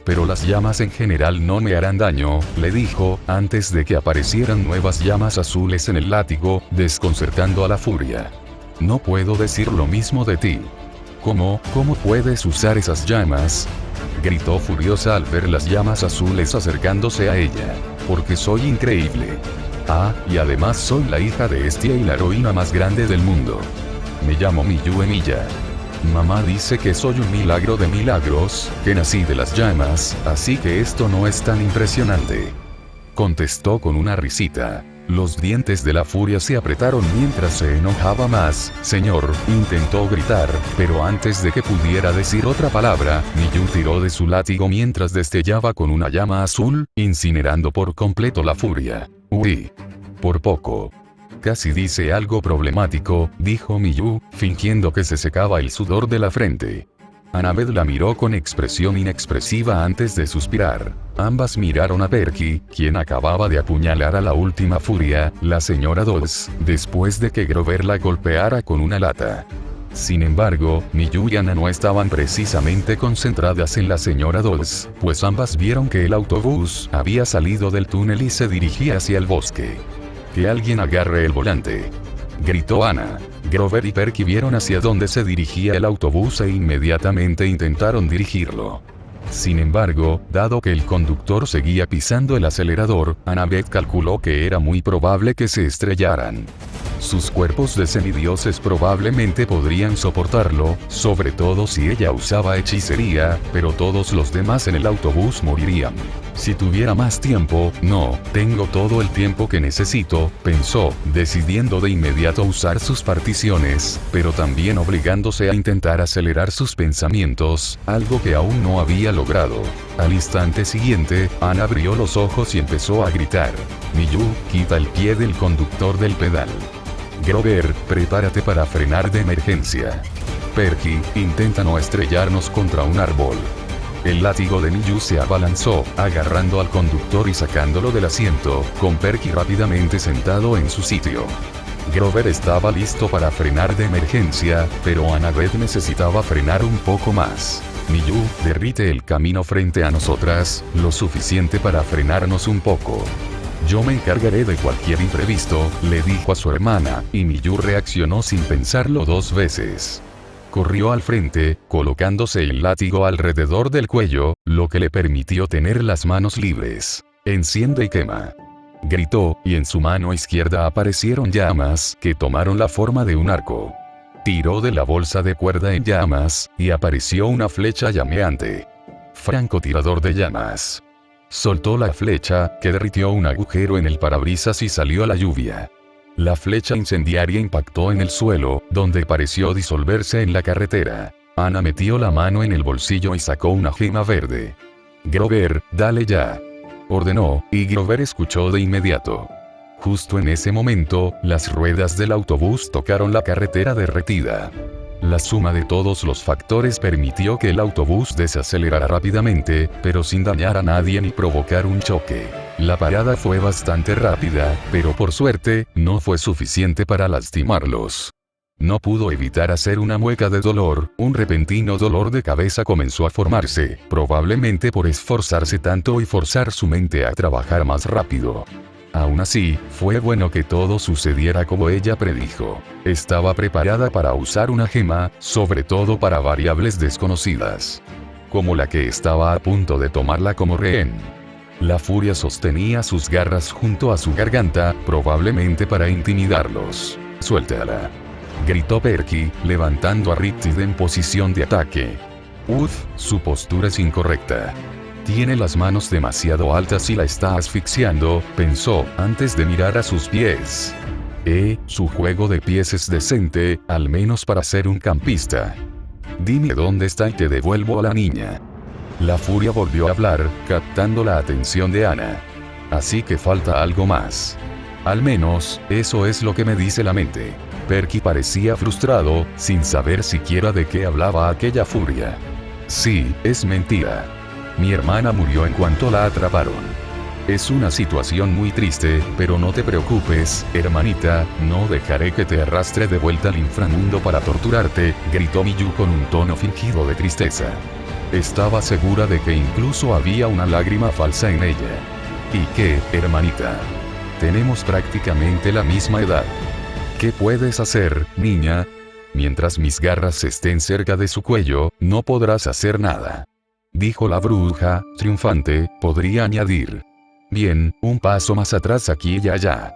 Pero las llamas en general no me harán daño, le dijo, antes de que aparecieran nuevas llamas azules en el látigo, desconcertando a la furia. No puedo decir lo mismo de ti. ¿Cómo puedes usar esas llamas? Gritó furiosa al ver las llamas azules acercándose a ella. Porque soy increíble. Ah, y además soy la hija de Hestia y la heroína más grande del mundo. Me llamo Miyu Emiya. Mamá dice que soy un milagro de milagros, que nací de las llamas, así que esto no es tan impresionante. Contestó con una risita. Los dientes de la furia se apretaron mientras se enojaba más. Señor, intentó gritar, pero antes de que pudiera decir otra palabra, Miyu tiró de su látigo mientras destellaba con una llama azul, incinerando por completo la furia. Uy. Por poco. Casi dice algo problemático, dijo Miyu, fingiendo que se secaba el sudor de la frente. Annabeth la miró con expresión inexpresiva antes de suspirar. Ambas miraron a Perky, quien acababa de apuñalar a la última furia, la señora Dodds, después de que Grover la golpeara con una lata. Sin embargo, Miyu y Anna no estaban precisamente concentradas en la señora Dodds, pues ambas vieron que el autobús había salido del túnel y se dirigía hacia el bosque. Que alguien agarre el volante. Gritó Anna. Grover y Perky vieron hacia dónde se dirigía el autobús e inmediatamente intentaron dirigirlo. Sin embargo, dado que el conductor seguía pisando el acelerador, Annabeth calculó que era muy probable que se estrellaran. Sus cuerpos de semidioses probablemente podrían soportarlo, sobre todo si ella usaba hechicería, pero todos los demás en el autobús morirían. Si tuviera más tiempo, no, tengo todo el tiempo que necesito, pensó, decidiendo de inmediato usar sus particiones, pero también obligándose a intentar acelerar sus pensamientos, algo que aún no había logrado. Al instante siguiente, Anna abrió los ojos y empezó a gritar. Miyu, quita el pie del conductor del pedal. Grover, prepárate para frenar de emergencia. Perky, intenta no estrellarnos contra un árbol. El látigo de Miyu se abalanzó, agarrando al conductor y sacándolo del asiento, con Perky rápidamente sentado en su sitio. Grover estaba listo para frenar de emergencia, pero Annabeth necesitaba frenar un poco más. Miyu, derrite el camino frente a nosotras, lo suficiente para frenarnos un poco. Yo me encargaré de cualquier imprevisto, le dijo a su hermana, y Miyu reaccionó sin pensarlo 2 veces. Corrió al frente, colocándose el látigo alrededor del cuello, lo que le permitió tener las manos libres. Enciende y quema. Gritó, y en su mano izquierda aparecieron llamas, que tomaron la forma de un arco. Tiró de la bolsa de cuerda en llamas, y apareció una flecha llameante. Francotirador de llamas. Soltó la flecha, que derritió un agujero en el parabrisas y salió a la lluvia. La flecha incendiaria impactó en el suelo, donde pareció disolverse en la carretera. Anna metió la mano en el bolsillo y sacó una gema verde. Grover, dale ya. Ordenó, y Grover escuchó de inmediato. Justo en ese momento, las ruedas del autobús tocaron la carretera derretida. La suma de todos los factores permitió que el autobús desacelerara rápidamente, pero sin dañar a nadie ni provocar un choque. La parada fue bastante rápida, pero por suerte, no fue suficiente para lastimarlos. No pudo evitar hacer una mueca de dolor, un repentino dolor de cabeza comenzó a formarse, probablemente por esforzarse tanto y forzar su mente a trabajar más rápido. Aún así, fue bueno que todo sucediera como ella predijo. Estaba preparada para usar una gema, sobre todo para variables desconocidas. Como la que estaba a punto de tomarla como rehén. La furia sostenía sus garras junto a su garganta, probablemente para intimidarlos. «Suéltala», gritó Perky, levantando a Riptide en posición de ataque. Su postura es incorrecta. Tiene las manos demasiado altas y la está asfixiando, pensó, antes de mirar a sus pies. Su juego de pies es decente, al menos para ser un campista. Dime dónde está y te devuelvo a la niña. La furia volvió a hablar, captando la atención de Anna. Así que falta algo más. Al menos, eso es lo que me dice la mente. Perky parecía frustrado, sin saber siquiera de qué hablaba aquella furia. Sí, es mentira. Mi hermana murió en cuanto la atraparon. Es una situación muy triste, pero no te preocupes, hermanita, no dejaré que te arrastre de vuelta al inframundo para torturarte, gritó Miyu con un tono fingido de tristeza. Estaba segura de que incluso había una lágrima falsa en ella. ¿Y qué, hermanita? Tenemos prácticamente la misma edad. ¿Qué puedes hacer, niña? Mientras mis garras estén cerca de su cuello, no podrás hacer nada. Dijo la bruja, triunfante, podría añadir. Bien, un paso más atrás aquí y allá.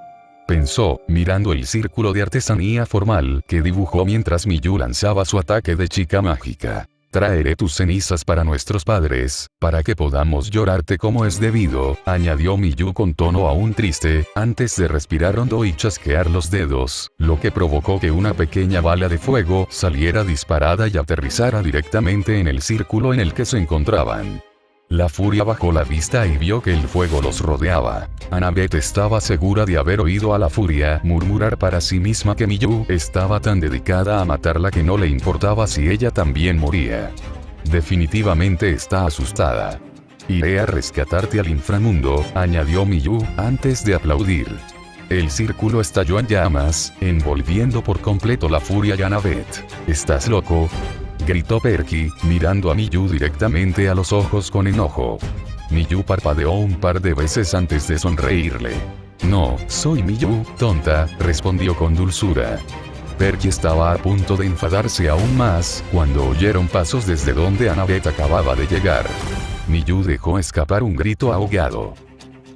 Pensó, mirando el círculo de artesanía formal que dibujó mientras Miyu lanzaba su ataque de chica mágica. Traeré tus cenizas para nuestros padres, para que podamos llorarte como es debido, añadió Miyu con tono aún triste, antes de respirar hondo y chasquear los dedos, lo que provocó que una pequeña bala de fuego saliera disparada y aterrizara directamente en el círculo en el que se encontraban. La furia bajó la vista y vio que el fuego los rodeaba. Annabeth estaba segura de haber oído a la furia murmurar para sí misma que Miyu estaba tan dedicada a matarla que no le importaba si ella también moría. Definitivamente está asustada. Iré a rescatarte al inframundo, añadió Miyu, antes de aplaudir. El círculo estalló en llamas, envolviendo por completo la furia y Annabeth. ¿Estás loco?, gritó Perky, mirando a Miyu directamente a los ojos con enojo. Miyu parpadeó un par de veces antes de sonreírle. No, soy Miyu, tonta, respondió con dulzura. Perky estaba a punto de enfadarse aún más, cuando oyeron pasos desde donde Annabeth acababa de llegar. Miyu dejó escapar un grito ahogado.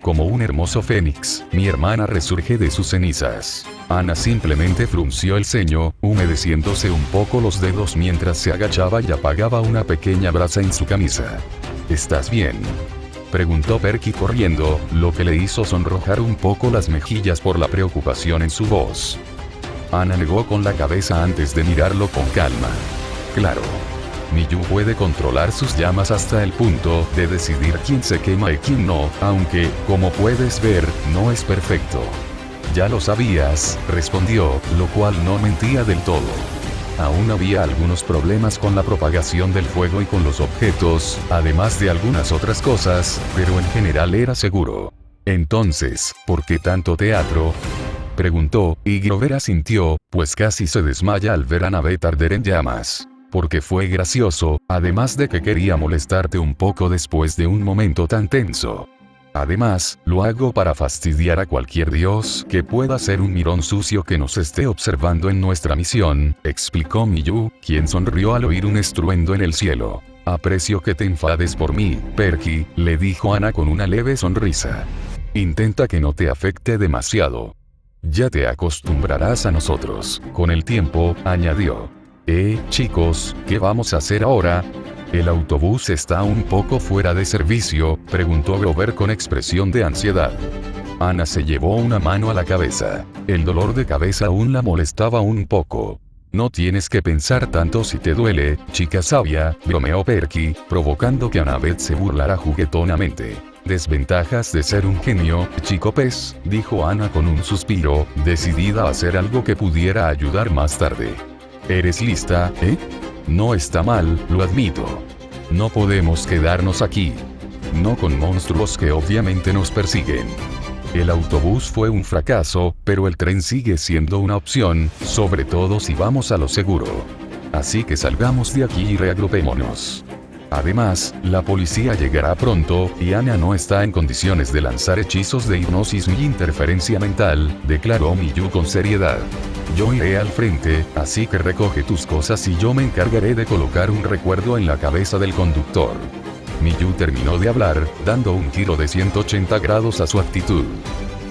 Como un hermoso fénix, mi hermana resurge de sus cenizas. Ana simplemente frunció el ceño, humedeciéndose un poco los dedos mientras se agachaba y apagaba una pequeña brasa en su camisa. ¿Estás bien?, preguntó Perky corriendo, lo que le hizo sonrojar un poco las mejillas por la preocupación en su voz. Ana negó con la cabeza antes de mirarlo con calma. Claro. Miyu puede controlar sus llamas hasta el punto de decidir quién se quema y quién no, aunque, como puedes ver, no es perfecto. Ya lo sabías, respondió, lo cual no mentía del todo. Aún había algunos problemas con la propagación del fuego y con los objetos, además de algunas otras cosas, pero en general era seguro. Entonces, ¿por qué tanto teatro?, preguntó, y Grover asintió, pues casi se desmaya al ver a Annabeth arder en llamas. Porque fue gracioso, además de que quería molestarte un poco después de un momento tan tenso. Además, lo hago para fastidiar a cualquier dios que pueda ser un mirón sucio que nos esté observando en nuestra misión, explicó Miyu, quien sonrió al oír un estruendo en el cielo. Aprecio que te enfades por mí, Perky, le dijo Ana con una leve sonrisa. Intenta que no te afecte demasiado. Ya te acostumbrarás a nosotros, con el tiempo, añadió. Chicos, ¿qué vamos a hacer ahora? ¿El autobús está un poco fuera de servicio?, preguntó Grover con expresión de ansiedad. Ana se llevó una mano a la cabeza. El dolor de cabeza aún la molestaba un poco. No tienes que pensar tanto si te duele, chica sabia, bromeó Perky, provocando que Annabeth se burlara juguetonamente. Desventajas de ser un genio, chico pez, dijo Ana con un suspiro, decidida a hacer algo que pudiera ayudar más tarde. ¿Eres lista, No está mal, lo admito. No podemos quedarnos aquí. No con monstruos que obviamente nos persiguen. El autobús fue un fracaso, pero el tren sigue siendo una opción, sobre todo si vamos a lo seguro. Así que salgamos de aquí y reagrupémonos. Además, la policía llegará pronto, y Ana no está en condiciones de lanzar hechizos de hipnosis ni interferencia mental, declaró Miyu con seriedad. Yo iré al frente, así que recoge tus cosas y yo me encargaré de colocar un recuerdo en la cabeza del conductor. Miyu terminó de hablar, dando un giro de 180 grados a su actitud.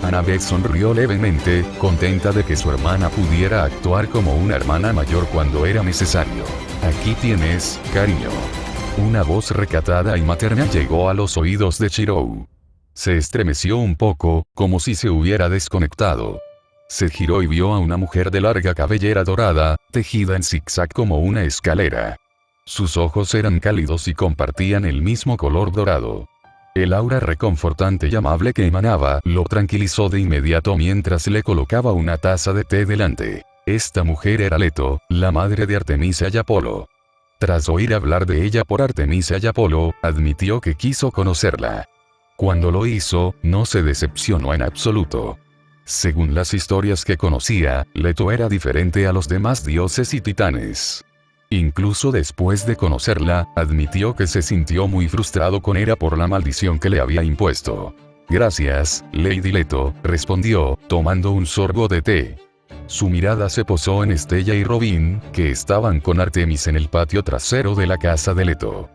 Annabeth sonrió levemente, contenta de que su hermana pudiera actuar como una hermana mayor cuando era necesario. Aquí tienes, cariño. Una voz recatada y materna llegó a los oídos de Shirou. Se estremeció un poco, como si se hubiera desconectado. Se giró y vio a una mujer de larga cabellera dorada, tejida en zigzag como una escalera. Sus ojos eran cálidos y compartían el mismo color dorado. El aura reconfortante y amable que emanaba lo tranquilizó de inmediato mientras le colocaba una taza de té delante. Esta mujer era Leto, la madre de Artemisia y Apolo. Tras oír hablar de ella por Artemisia y Apolo, admitió que quiso conocerla. Cuando lo hizo, no se decepcionó en absoluto. Según las historias que conocía, Leto era diferente a los demás dioses y titanes. Incluso después de conocerla, admitió que se sintió muy frustrado con Hera por la maldición que le había impuesto. Gracias, Lady Leto, respondió, tomando un sorbo de té. Su mirada se posó en Stella y Robin, que estaban con Artemis en el patio trasero de la casa de Leto.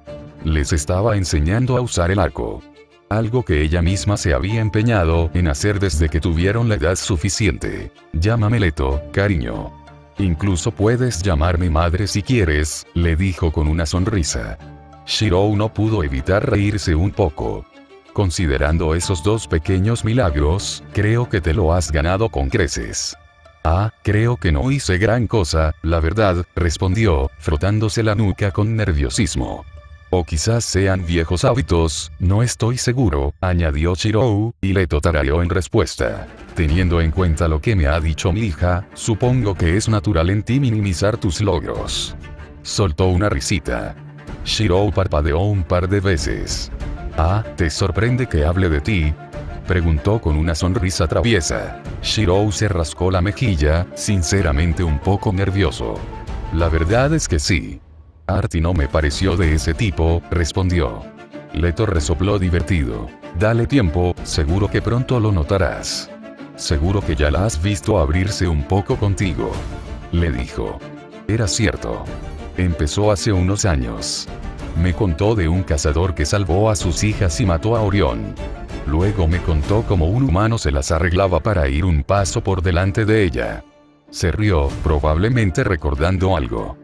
Les estaba enseñando a usar el arco. Algo que ella misma se había empeñado en hacer desde que tuvieron la edad suficiente. Llámame Leto, cariño. Incluso puedes llamarme madre si quieres, le dijo con una sonrisa. Shirou no pudo evitar reírse un poco. Considerando esos dos pequeños milagros, creo que te lo has ganado con creces. Creo que no hice gran cosa, la verdad, respondió, frotándose la nuca con nerviosismo. O quizás sean viejos hábitos, no estoy seguro, añadió Shirou, y Leto tarareó en respuesta. Teniendo en cuenta lo que me ha dicho mi hija, supongo que es natural en ti minimizar tus logros. Soltó una risita. Shirou parpadeó un par de veces. ¿Te sorprende que hable de ti?, preguntó con una sonrisa traviesa. Shirou se rascó la mejilla, sinceramente un poco nervioso. La verdad es que sí. Artie no me pareció de ese tipo, respondió. Leto resopló divertido. Dale tiempo, seguro que pronto lo notarás. Seguro que ya la has visto abrirse un poco contigo, le dijo. Era cierto. Empezó hace unos años. Me contó de un cazador que salvó a sus hijas y mató a Orión. Luego me contó cómo un humano se las arreglaba para ir un paso por delante de ella. Se rió, probablemente recordando algo.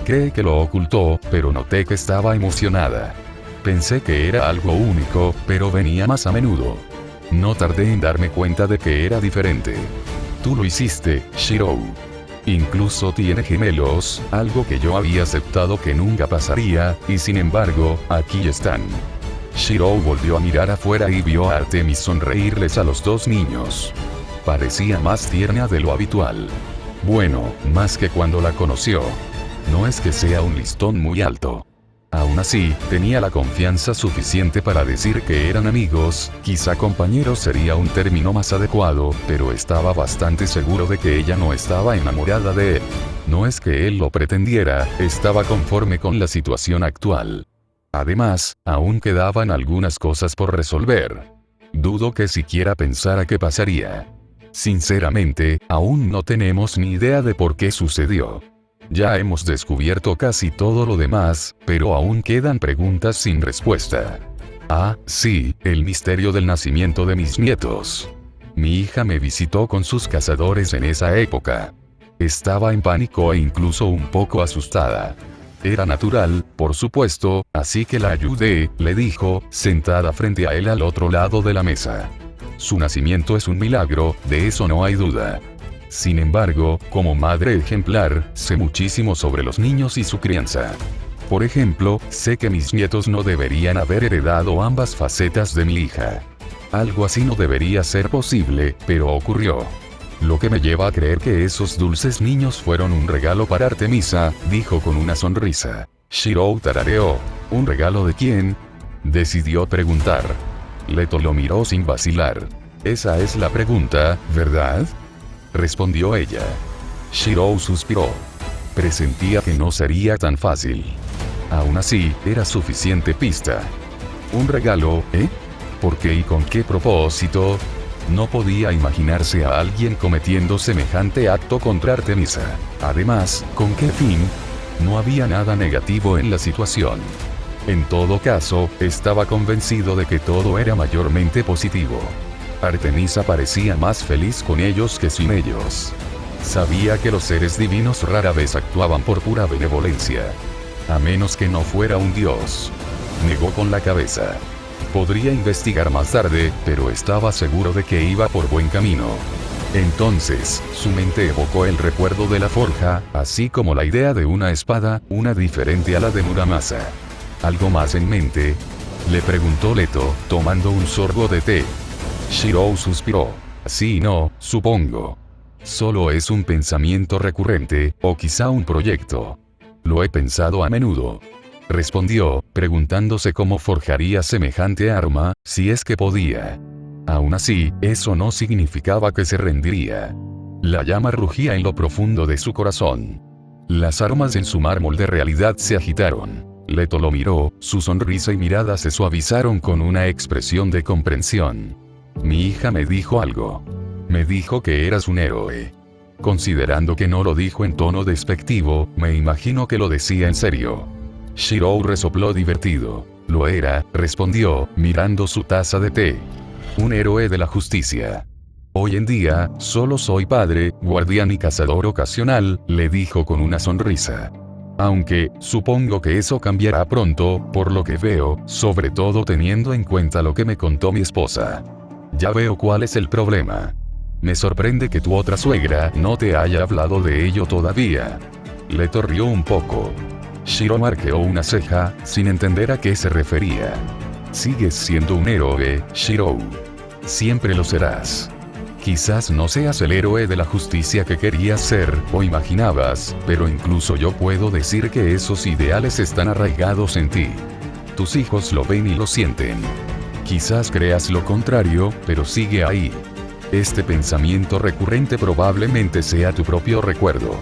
Cree que lo ocultó, pero noté que estaba emocionada. Pensé que era algo único, pero venía más a menudo. No tardé en darme cuenta de que era diferente. Tú lo hiciste, Shirou. Incluso tiene gemelos, algo que yo había aceptado que nunca pasaría, y sin embargo, aquí están. Shirou volvió a mirar afuera y vio a Artemis sonreírles a los dos niños. Parecía más tierna de lo habitual. Bueno, más que cuando la conoció. No es que sea un listón muy alto. Aún así, tenía la confianza suficiente para decir que eran amigos, quizá compañeros sería un término más adecuado, pero estaba bastante seguro de que ella no estaba enamorada de él. No es que él lo pretendiera, estaba conforme con la situación actual. Además, aún quedaban algunas cosas por resolver. Dudo que siquiera pensara qué pasaría. Sinceramente, aún no tenemos ni idea de por qué sucedió. Ya hemos descubierto casi todo lo demás, pero aún quedan preguntas sin respuesta. Ah, sí, el misterio del nacimiento de mis nietos. Mi hija me visitó con sus cazadores en esa época. Estaba en pánico e incluso un poco asustada. Era natural, por supuesto, así que la ayudé, le dijo, sentada frente a él al otro lado de la mesa. Su nacimiento es un milagro, de eso no hay duda. Sin embargo, como madre ejemplar, sé muchísimo sobre los niños y su crianza. Por ejemplo, sé que mis nietos no deberían haber heredado ambas facetas de mi hija. Algo así no debería ser posible, pero ocurrió. Lo que me lleva a creer que esos dulces niños fueron un regalo para Artemisa, dijo con una sonrisa. Shirou tarareó. ¿Un regalo de quién? Decidió preguntar. Leto lo miró sin vacilar. Esa es la pregunta, ¿verdad? Respondió ella. Shirou suspiró. Presentía que no sería tan fácil. Aún así, era suficiente pista. ¿Un regalo, eh? ¿Por qué y con qué propósito? No podía imaginarse a alguien cometiendo semejante acto contra Artemisa. Además, ¿con qué fin? No había nada negativo en la situación. En todo caso, estaba convencido de que todo era mayormente positivo. Artemisa parecía más feliz con ellos que sin ellos. Sabía que los seres divinos rara vez actuaban por pura benevolencia. A menos que no fuera un dios. Negó con la cabeza. Podría investigar más tarde, pero estaba seguro de que iba por buen camino. Entonces, su mente evocó el recuerdo de la forja, así como la idea de una espada, una diferente a la de Muramasa. ¿Algo más en mente? Le preguntó Leto, tomando un sorbo de té. Shirou suspiró. Sí y no, supongo. Solo es un pensamiento recurrente, o quizá un proyecto. Lo he pensado a menudo. Respondió, preguntándose cómo forjaría semejante arma, si es que podía. Aún así, eso no significaba que se rendiría. La llama rugía en lo profundo de su corazón. Las armas en su mármol de realidad se agitaron. Leto lo miró, su sonrisa y mirada se suavizaron con una expresión de comprensión. Mi hija me dijo algo. Me dijo que eras un héroe. Considerando que no lo dijo en tono despectivo, me imagino que lo decía en serio. Shirou resopló divertido. Lo era, respondió, mirando su taza de té. Un héroe de la justicia. Hoy en día, solo soy padre, guardián y cazador ocasional, le dijo con una sonrisa. Aunque, supongo que eso cambiará pronto, por lo que veo, sobre todo teniendo en cuenta lo que me contó mi esposa. Ya veo cuál es el problema. Me sorprende que tu otra suegra no te haya hablado de ello todavía. Leto rió un poco. Shirou arqueó una ceja, sin entender a qué se refería. Sigues siendo un héroe, Shirou. Siempre lo serás. Quizás no seas el héroe de la justicia que querías ser, o imaginabas, pero incluso yo puedo decir que esos ideales están arraigados en ti. Tus hijos lo ven y lo sienten. Quizás creas lo contrario, pero sigue ahí. Este pensamiento recurrente probablemente sea tu propio recuerdo.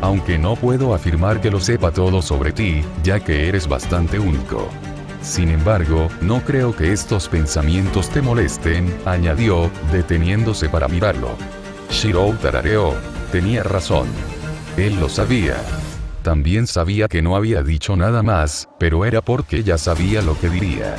Aunque no puedo afirmar que lo sepa todo sobre ti, ya que eres bastante único. Sin embargo, no creo que estos pensamientos te molesten, añadió, deteniéndose para mirarlo. Shirou tarareó. Tenía razón. Él lo sabía. También sabía que no había dicho nada más, pero era porque ya sabía lo que diría.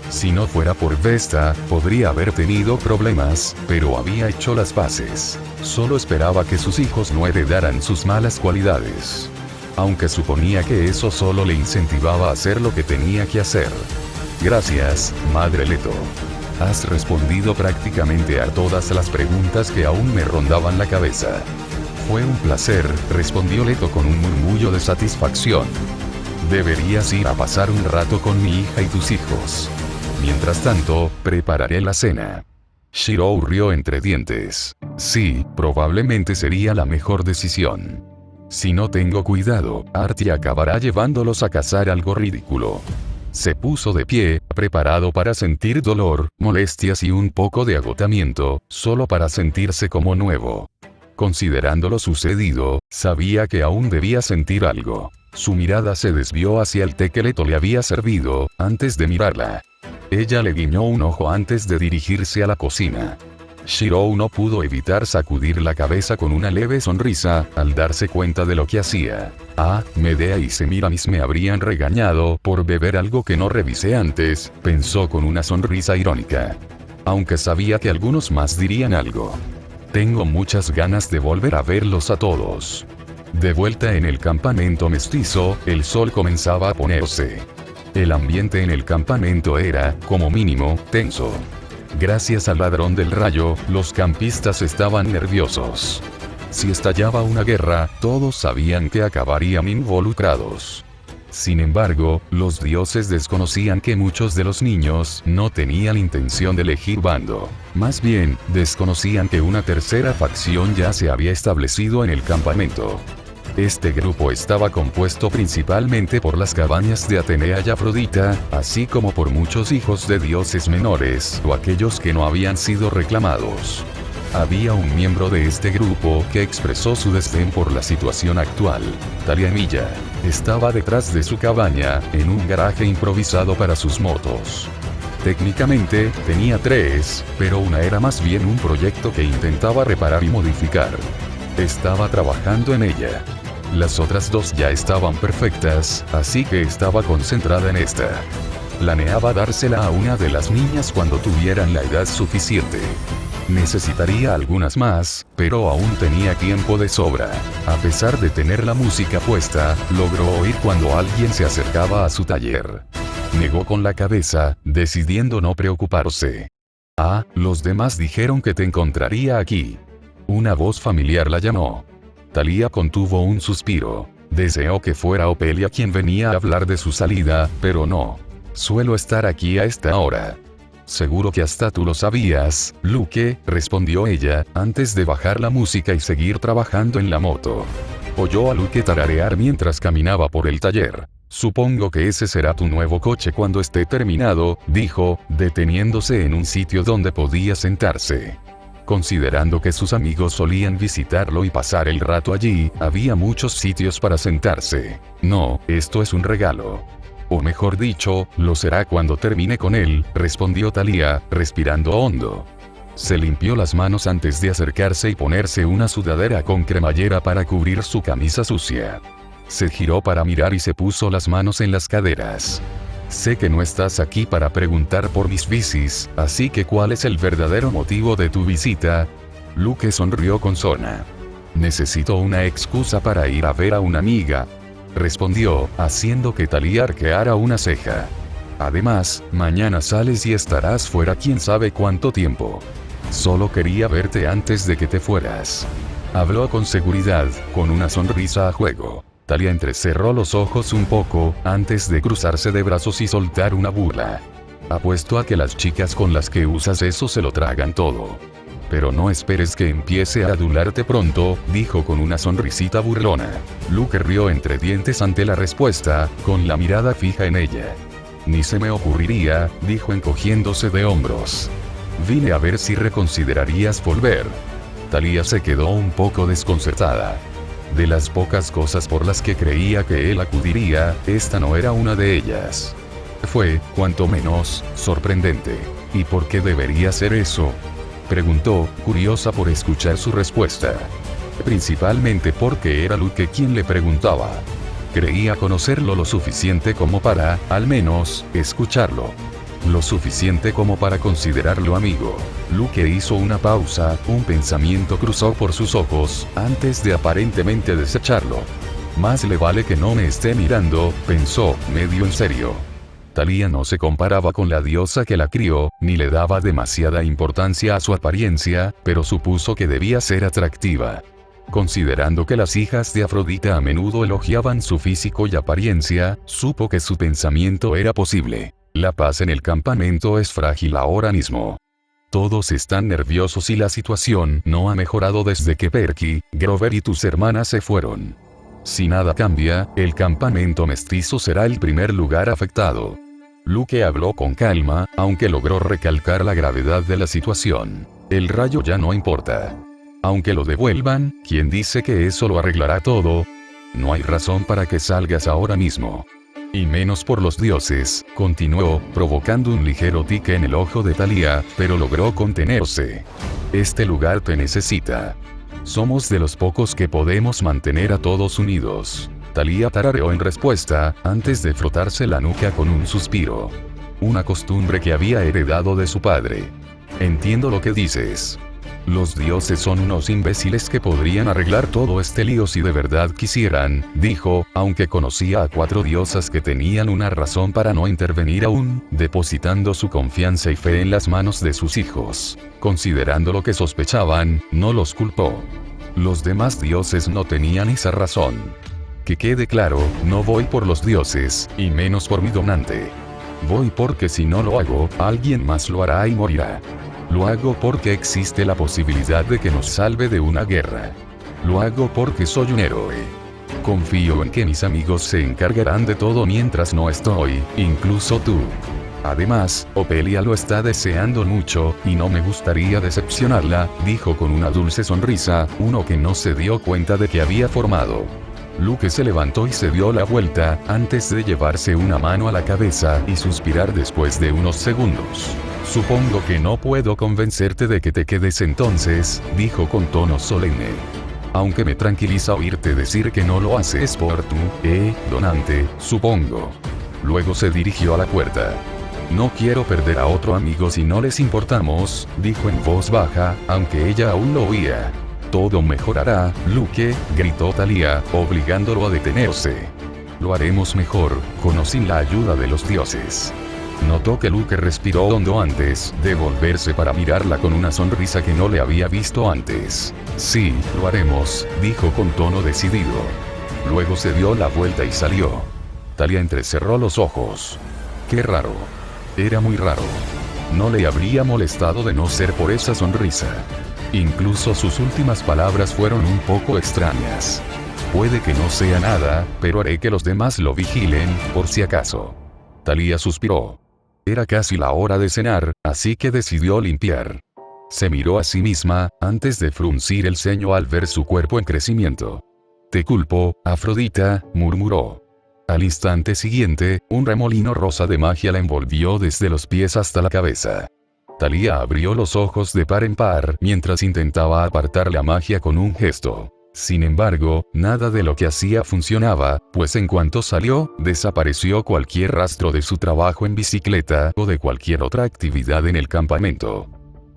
Si no fuera por Vesta, podría haber tenido problemas, pero había hecho las paces. Solo esperaba que sus hijos no heredaran sus malas cualidades. Aunque suponía que eso solo le incentivaba a hacer lo que tenía que hacer. Gracias, Madre Leto. Has respondido prácticamente a todas las preguntas que aún me rondaban la cabeza. Fue un placer, respondió Leto con un murmullo de satisfacción. Deberías ir a pasar un rato con mi hija y tus hijos. Mientras tanto, prepararé la cena. Shirou rió entre dientes. Sí, probablemente sería la mejor decisión. Si no tengo cuidado, Artie acabará llevándolos a cazar algo ridículo. Se puso de pie, preparado para sentir dolor, molestias y un poco de agotamiento, solo para sentirse como nuevo. Considerando lo sucedido, sabía que aún debía sentir algo. Su mirada se desvió hacia el té que Leto le había servido, antes de mirarla. Ella le guiñó un ojo antes de dirigirse a la cocina. Shirou no pudo evitar sacudir la cabeza con una leve sonrisa, al darse cuenta de lo que hacía. Medea y Semiramis me habrían regañado por beber algo que no revisé antes, pensó con una sonrisa irónica. Aunque sabía que algunos más dirían algo. Tengo muchas ganas de volver a verlos a todos. De vuelta en el campamento mestizo, el sol comenzaba a ponerse. El ambiente en el campamento era, como mínimo, tenso. Gracias al ladrón del rayo, los campistas estaban nerviosos. Si estallaba una guerra, todos sabían que acabarían involucrados. Sin embargo, los dioses desconocían que muchos de los niños no tenían intención de elegir bando. Más bien, desconocían que una tercera facción ya se había establecido en el campamento. Este grupo estaba compuesto principalmente por las cabañas de Atenea y Afrodita, así como por muchos hijos de dioses menores o aquellos que no habían sido reclamados. Había un miembro de este grupo que expresó su desdén por la situación actual. Thalia Emilia estaba detrás de su cabaña, en un garaje improvisado para sus motos. Técnicamente, tenía 3, pero una era más bien un proyecto que intentaba reparar y modificar. Estaba trabajando en ella. Las otras 2 ya estaban perfectas, así que estaba concentrada en esta. Planeaba dársela a una de las niñas cuando tuvieran la edad suficiente. Necesitaría algunas más, pero aún tenía tiempo de sobra. A pesar de tener la música puesta, logró oír cuando alguien se acercaba a su taller. Negó con la cabeza, decidiendo no preocuparse. Los demás dijeron que te encontraría aquí. Una voz familiar la llamó. Thalia contuvo un suspiro. Deseó que fuera Opelia quien venía a hablar de su salida, pero no. Suelo estar aquí a esta hora. Seguro que hasta tú lo sabías, Luke, respondió ella, antes de bajar la música y seguir trabajando en la moto. Oyó a Luke tararear mientras caminaba por el taller. Supongo que ese será tu nuevo coche cuando esté terminado, dijo, deteniéndose en un sitio donde podía sentarse. Considerando que sus amigos solían visitarlo y pasar el rato allí, había muchos sitios para sentarse. No, esto es un regalo. O mejor dicho, lo será cuando termine con él, respondió Thalia, respirando hondo. Se limpió las manos antes de acercarse y ponerse una sudadera con cremallera para cubrir su camisa sucia. Se giró para mirar y se puso las manos en las caderas. Sé que no estás aquí para preguntar por mis bicis, así que ¿cuál es el verdadero motivo de tu visita? Luke sonrió con sorna. Necesito una excusa para ir a ver a una amiga, respondió, haciendo que Thalia arqueara una ceja. Además, mañana sales y estarás fuera quién sabe cuánto tiempo. Solo quería verte antes de que te fueras. Habló con seguridad, con una sonrisa a juego. Thalia entrecerró los ojos un poco, antes de cruzarse de brazos y soltar una burla. Apuesto a que las chicas con las que usas eso se lo tragan todo. Pero no esperes que empiece a adularte pronto, dijo con una sonrisita burlona. Luke rió entre dientes ante la respuesta, con la mirada fija en ella. Ni se me ocurriría, dijo encogiéndose de hombros. Vine a ver si reconsiderarías volver. Thalia se quedó un poco desconcertada. De las pocas cosas por las que creía que él acudiría, esta no era una de ellas. Fue, cuanto menos, sorprendente. ¿Y por qué debería ser eso?, preguntó, curiosa por escuchar su respuesta. Principalmente porque era Luke quien le preguntaba. Creía conocerlo lo suficiente como para, al menos, escucharlo. lo suficiente como para considerarlo amigo. Luke hizo una pausa, un pensamiento cruzó por sus ojos, antes de aparentemente desecharlo. Más le vale que no me esté mirando, pensó, medio en serio. Thalía no se comparaba con la diosa que la crió, ni le daba demasiada importancia a su apariencia, pero supuso que debía ser atractiva. Considerando que las hijas de Afrodita a menudo elogiaban su físico y apariencia, supo que su pensamiento era posible. La paz en el campamento es frágil ahora mismo. Todos están nerviosos y la situación no ha mejorado desde que Perky, Grover y tus hermanas se fueron. Si nada cambia, el campamento mestizo será el primer lugar afectado. Luke habló con calma, aunque logró recalcar la gravedad de la situación. El rayo ya no importa. Aunque lo devuelvan, ¿quién dice que eso lo arreglará todo? No hay razón para que salgas ahora mismo. Y menos por los dioses, continuó, provocando un ligero tique en el ojo de Thalía, pero logró contenerse. Este lugar te necesita. Somos de los pocos que podemos mantener a todos unidos. Thalía tarareó en respuesta, antes de frotarse la nuca con un suspiro. Una costumbre que había heredado de su padre. Entiendo lo que dices. Los dioses son unos imbéciles que podrían arreglar todo este lío si de verdad quisieran, dijo, aunque conocía a 4 diosas que tenían una razón para no intervenir aún, depositando su confianza y fe en las manos de sus hijos. Considerando lo que sospechaban, no los culpó. Los demás dioses no tenían esa razón. Que quede claro, no voy por los dioses, y menos por mi donante. Voy porque si no lo hago, alguien más lo hará y morirá. Lo hago porque existe la posibilidad de que nos salve de una guerra. Lo hago porque soy un héroe. Confío en que mis amigos se encargarán de todo mientras no estoy, incluso tú. Además, Opelia lo está deseando mucho, y no me gustaría decepcionarla, dijo con una dulce sonrisa, uno que no se dio cuenta de que había formado. Luke se levantó y se dio la vuelta, antes de llevarse una mano a la cabeza y suspirar después de unos segundos. Supongo que no puedo convencerte de que te quedes entonces, dijo con tono solemne. Aunque me tranquiliza oírte decir que no lo haces por tu, donante, supongo. Luego se dirigió a la puerta. No quiero perder a otro amigo si no les importamos, dijo en voz baja, aunque ella aún lo oía. Todo mejorará, Luke, gritó Thalía, obligándolo a detenerse. Lo haremos mejor, con o sin la ayuda de los dioses. Notó que Luke respiró hondo antes de volverse para mirarla con una sonrisa que no le había visto antes. Sí, lo haremos, dijo con tono decidido. Luego se dio la vuelta y salió. Thalía entrecerró los ojos. Qué raro. Era muy raro. No le habría molestado de no ser por esa sonrisa. Incluso sus últimas palabras fueron un poco extrañas. Puede que no sea nada, pero haré que los demás lo vigilen, por si acaso. Thalía suspiró. Era casi la hora de cenar, así que decidió limpiar. Se miró a sí misma, antes de fruncir el ceño al ver su cuerpo en crecimiento. Te culpo, Afrodita, murmuró. Al instante siguiente, un remolino rosa de magia la envolvió desde los pies hasta la cabeza. Thalía abrió los ojos de par en par mientras intentaba apartar la magia con un gesto. Sin embargo, nada de lo que hacía funcionaba, pues en cuanto salió, desapareció cualquier rastro de su trabajo en bicicleta o de cualquier otra actividad en el campamento.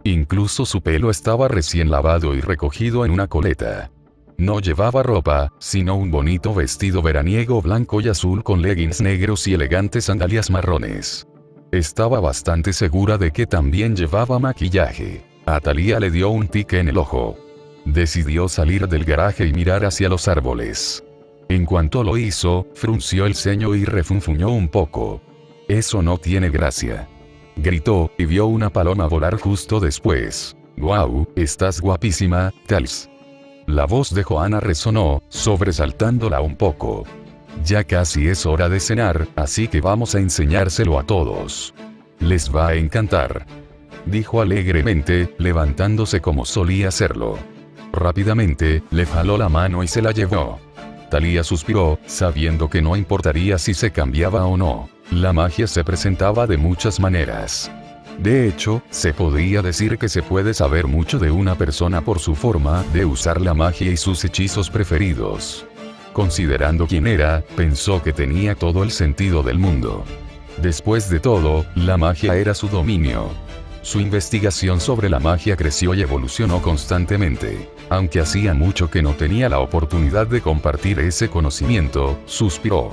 Incluso su pelo estaba recién lavado y recogido en una coleta. No llevaba ropa, sino un bonito vestido veraniego blanco y azul con leggings negros y elegantes sandalias marrones. Estaba bastante segura de que también llevaba maquillaje. A Thalía le dio un tique en el ojo. Decidió salir del garaje y mirar hacia los árboles. En cuanto lo hizo, frunció el ceño y refunfuñó un poco. Eso no tiene gracia. Gritó, y vio una paloma volar justo después. «¡Guau, estás guapísima, Tals!». La voz de Johanna resonó, sobresaltándola un poco. Ya casi es hora de cenar, así que vamos a enseñárselo a todos. Les va a encantar. Dijo alegremente, levantándose como solía hacerlo. Rápidamente, le jaló la mano y se la llevó. Thalía suspiró, sabiendo que no importaría si se cambiaba o no. La magia se presentaba de muchas maneras. De hecho, se podría decir que se puede saber mucho de una persona por su forma de usar la magia y sus hechizos preferidos. Considerando quién era, pensó que tenía todo el sentido del mundo. Después de todo, la magia era su dominio. Su investigación sobre la magia creció y evolucionó constantemente. Aunque hacía mucho que no tenía la oportunidad de compartir ese conocimiento, suspiró.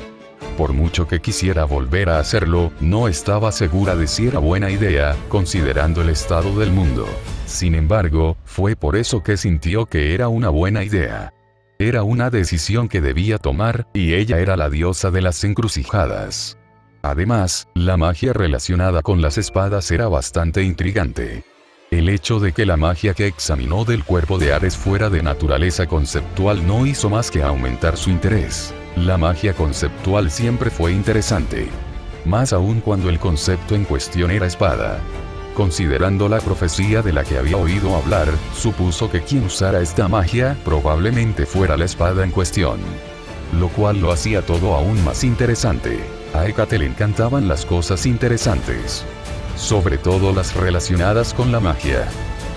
Por mucho que quisiera volver a hacerlo, no estaba segura de si era buena idea, considerando el estado del mundo. Sin embargo, fue por eso que sintió que era una buena idea. Era una decisión que debía tomar, y ella era la diosa de las encrucijadas. Además, la magia relacionada con las espadas era bastante intrigante. El hecho de que la magia que examinó del cuerpo de Ares fuera de naturaleza conceptual no hizo más que aumentar su interés. La magia conceptual siempre fue interesante. Más aún cuando el concepto en cuestión era espada. Considerando la profecía de la que había oído hablar, supuso que quien usara esta magia probablemente fuera la espada en cuestión. Lo cual lo hacía todo aún más interesante. A Hécate le encantaban las cosas interesantes. Sobre todo las relacionadas con la magia.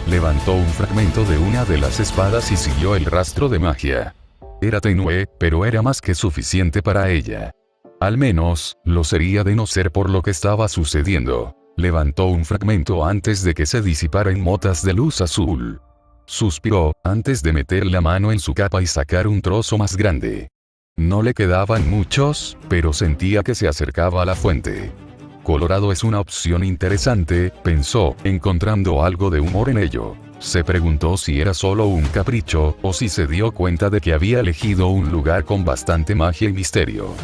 Levantó un fragmento de una de las espadas y siguió el rastro de magia. Era tenue, pero era más que suficiente para ella. Al menos, lo sería de no ser por lo que estaba sucediendo. Levantó un fragmento antes de que se disipara en motas de luz azul. Suspiró, antes de meter la mano en su capa y sacar un trozo más grande. No le quedaban muchos, pero sentía que se acercaba a la fuente. Colorado es una opción interesante, pensó, encontrando algo de humor en ello. Se preguntó si era solo un capricho, o si se dio cuenta de que había elegido un lugar con bastante magia y misterio.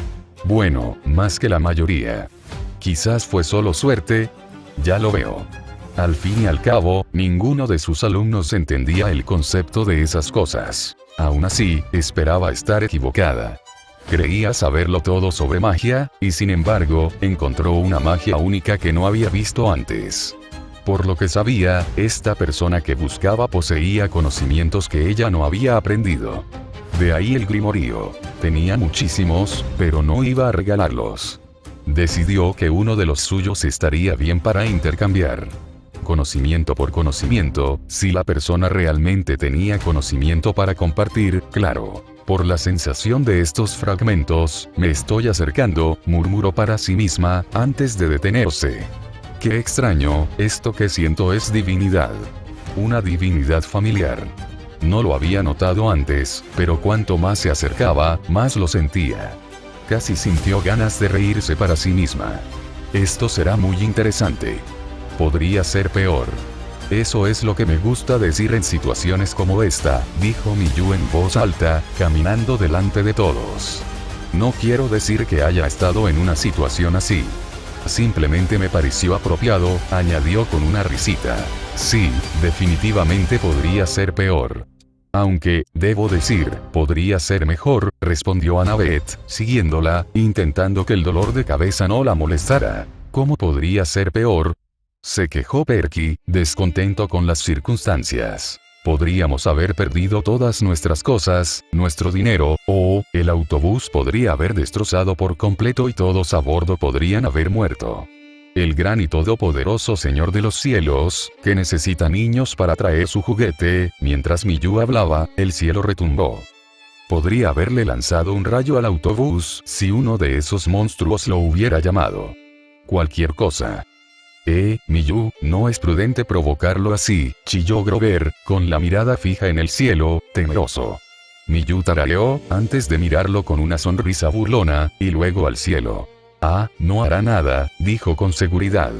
Bueno, más que la mayoría. Quizás fue solo suerte. Ya lo veo. Al fin y al cabo, ninguno de sus alumnos entendía el concepto de esas cosas. Aún así, esperaba estar equivocada. Creía saberlo todo sobre magia, y sin embargo, encontró una magia única que no había visto antes. Por lo que sabía, esta persona que buscaba poseía conocimientos que ella no había aprendido. De ahí el grimorío. Tenía muchísimos, pero no iba a regalarlos. Decidió que uno de los suyos estaría bien para intercambiar. Conocimiento por conocimiento, si la persona realmente tenía conocimiento para compartir, claro. Por la sensación de estos fragmentos, me estoy acercando, murmuró para sí misma, antes de detenerse. Qué extraño, esto que siento es divinidad. Una divinidad familiar. No lo había notado antes, pero cuanto más se acercaba, más lo sentía. Casi sintió ganas de reírse para sí misma. Esto será muy interesante. Podría ser peor. Eso es lo que me gusta decir en situaciones como esta, dijo Miyu en voz alta, caminando delante de todos. No quiero decir que haya estado en una situación así. Simplemente me pareció apropiado, añadió con una risita. Sí, definitivamente podría ser peor. Aunque, debo decir, podría ser mejor, respondió Annabeth, siguiéndola, intentando que el dolor de cabeza no la molestara. ¿Cómo podría ser peor? Se quejó Perky, descontento con las circunstancias. Podríamos haber perdido todas nuestras cosas, nuestro dinero, o, el autobús podría haber destrozado por completo y todos a bordo podrían haber muerto. El gran y todopoderoso Señor de los cielos, que necesita niños para traer su juguete, mientras Miyu hablaba, el cielo retumbó. Podría haberle lanzado un rayo al autobús si uno de esos monstruos lo hubiera llamado. Cualquier cosa. Miyu, no es prudente provocarlo así, chilló Grover, con la mirada fija en el cielo, temeroso. Miyu tarareó, antes de mirarlo con una sonrisa burlona, y luego al cielo. Ah, no hará nada, dijo con seguridad.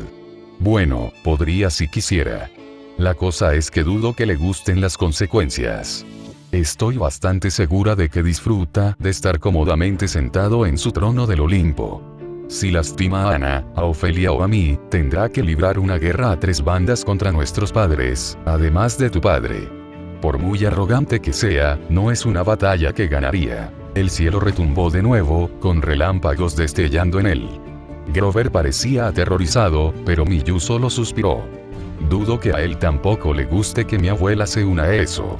Bueno, podría si quisiera. La cosa es que dudo que le gusten las consecuencias. Estoy bastante segura de que disfruta de estar cómodamente sentado en su trono del Olimpo. Si lastima a Ana, a Ofelia o a mí, tendrá que librar una guerra a 3 bandas contra nuestros padres, además de tu padre. Por muy arrogante que sea, no es una batalla que ganaría. El cielo retumbó de nuevo, con relámpagos destellando en él. Grover parecía aterrorizado, pero Miyu solo suspiró. Dudo que a él tampoco le guste que mi abuela se una a eso.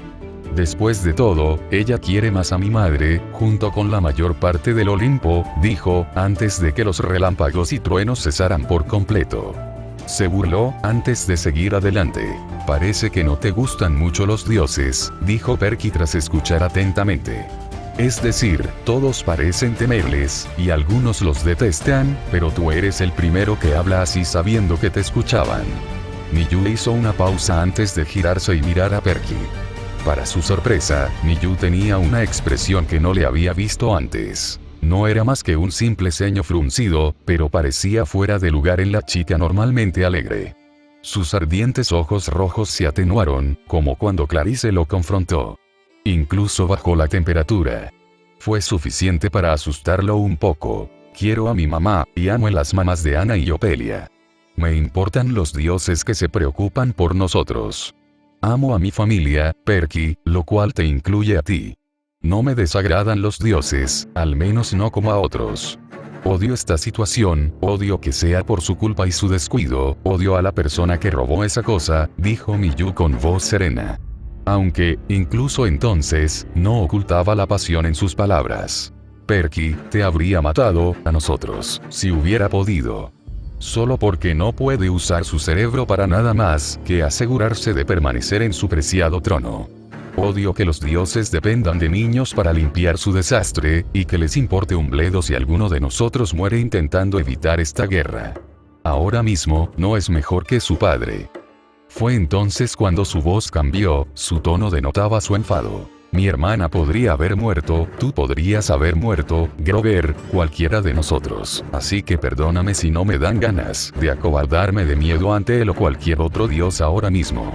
Después de todo, ella quiere más a mi madre, junto con la mayor parte del Olimpo, dijo, antes de que los relámpagos y truenos cesaran por completo. Se burló, antes de seguir adelante. Parece que no te gustan mucho los dioses, dijo Perky tras escuchar atentamente. Es decir, todos parecen temerles, y algunos los detestan, pero tú eres el primero que habla así sabiendo que te escuchaban. Miyu hizo una pausa antes de girarse y mirar a Perky. Para su sorpresa, Miyu tenía una expresión que no le había visto antes. No era más que un simple ceño fruncido, pero parecía fuera de lugar en la chica normalmente alegre. Sus ardientes ojos rojos se atenuaron, como cuando Clarice lo confrontó. Incluso bajó la temperatura. Fue suficiente para asustarlo un poco. Quiero a mi mamá, y amo a las mamás de Ana y Opelia. Me importan los dioses que se preocupan por nosotros. Amo a mi familia, Perky, lo cual te incluye a ti. No me desagradan los dioses, al menos no como a otros. Odio esta situación, odio que sea por su culpa y su descuido, odio a la persona que robó esa cosa, dijo Miyu con voz serena. Aunque, incluso entonces, no ocultaba la pasión en sus palabras. Perky, te habría matado, a nosotros, si hubiera podido. Solo porque no puede usar su cerebro para nada más que asegurarse de permanecer en su preciado trono. Odio que los dioses dependan de niños para limpiar su desastre, y que les importe un bledo si alguno de nosotros muere intentando evitar esta guerra. Ahora mismo, no es mejor que su padre. Fue entonces cuando su voz cambió, su tono denotaba su enfado. Mi hermana podría haber muerto, tú podrías haber muerto, Grover, cualquiera de nosotros. Así que perdóname si no me dan ganas de acobardarme de miedo ante él o cualquier otro dios ahora mismo.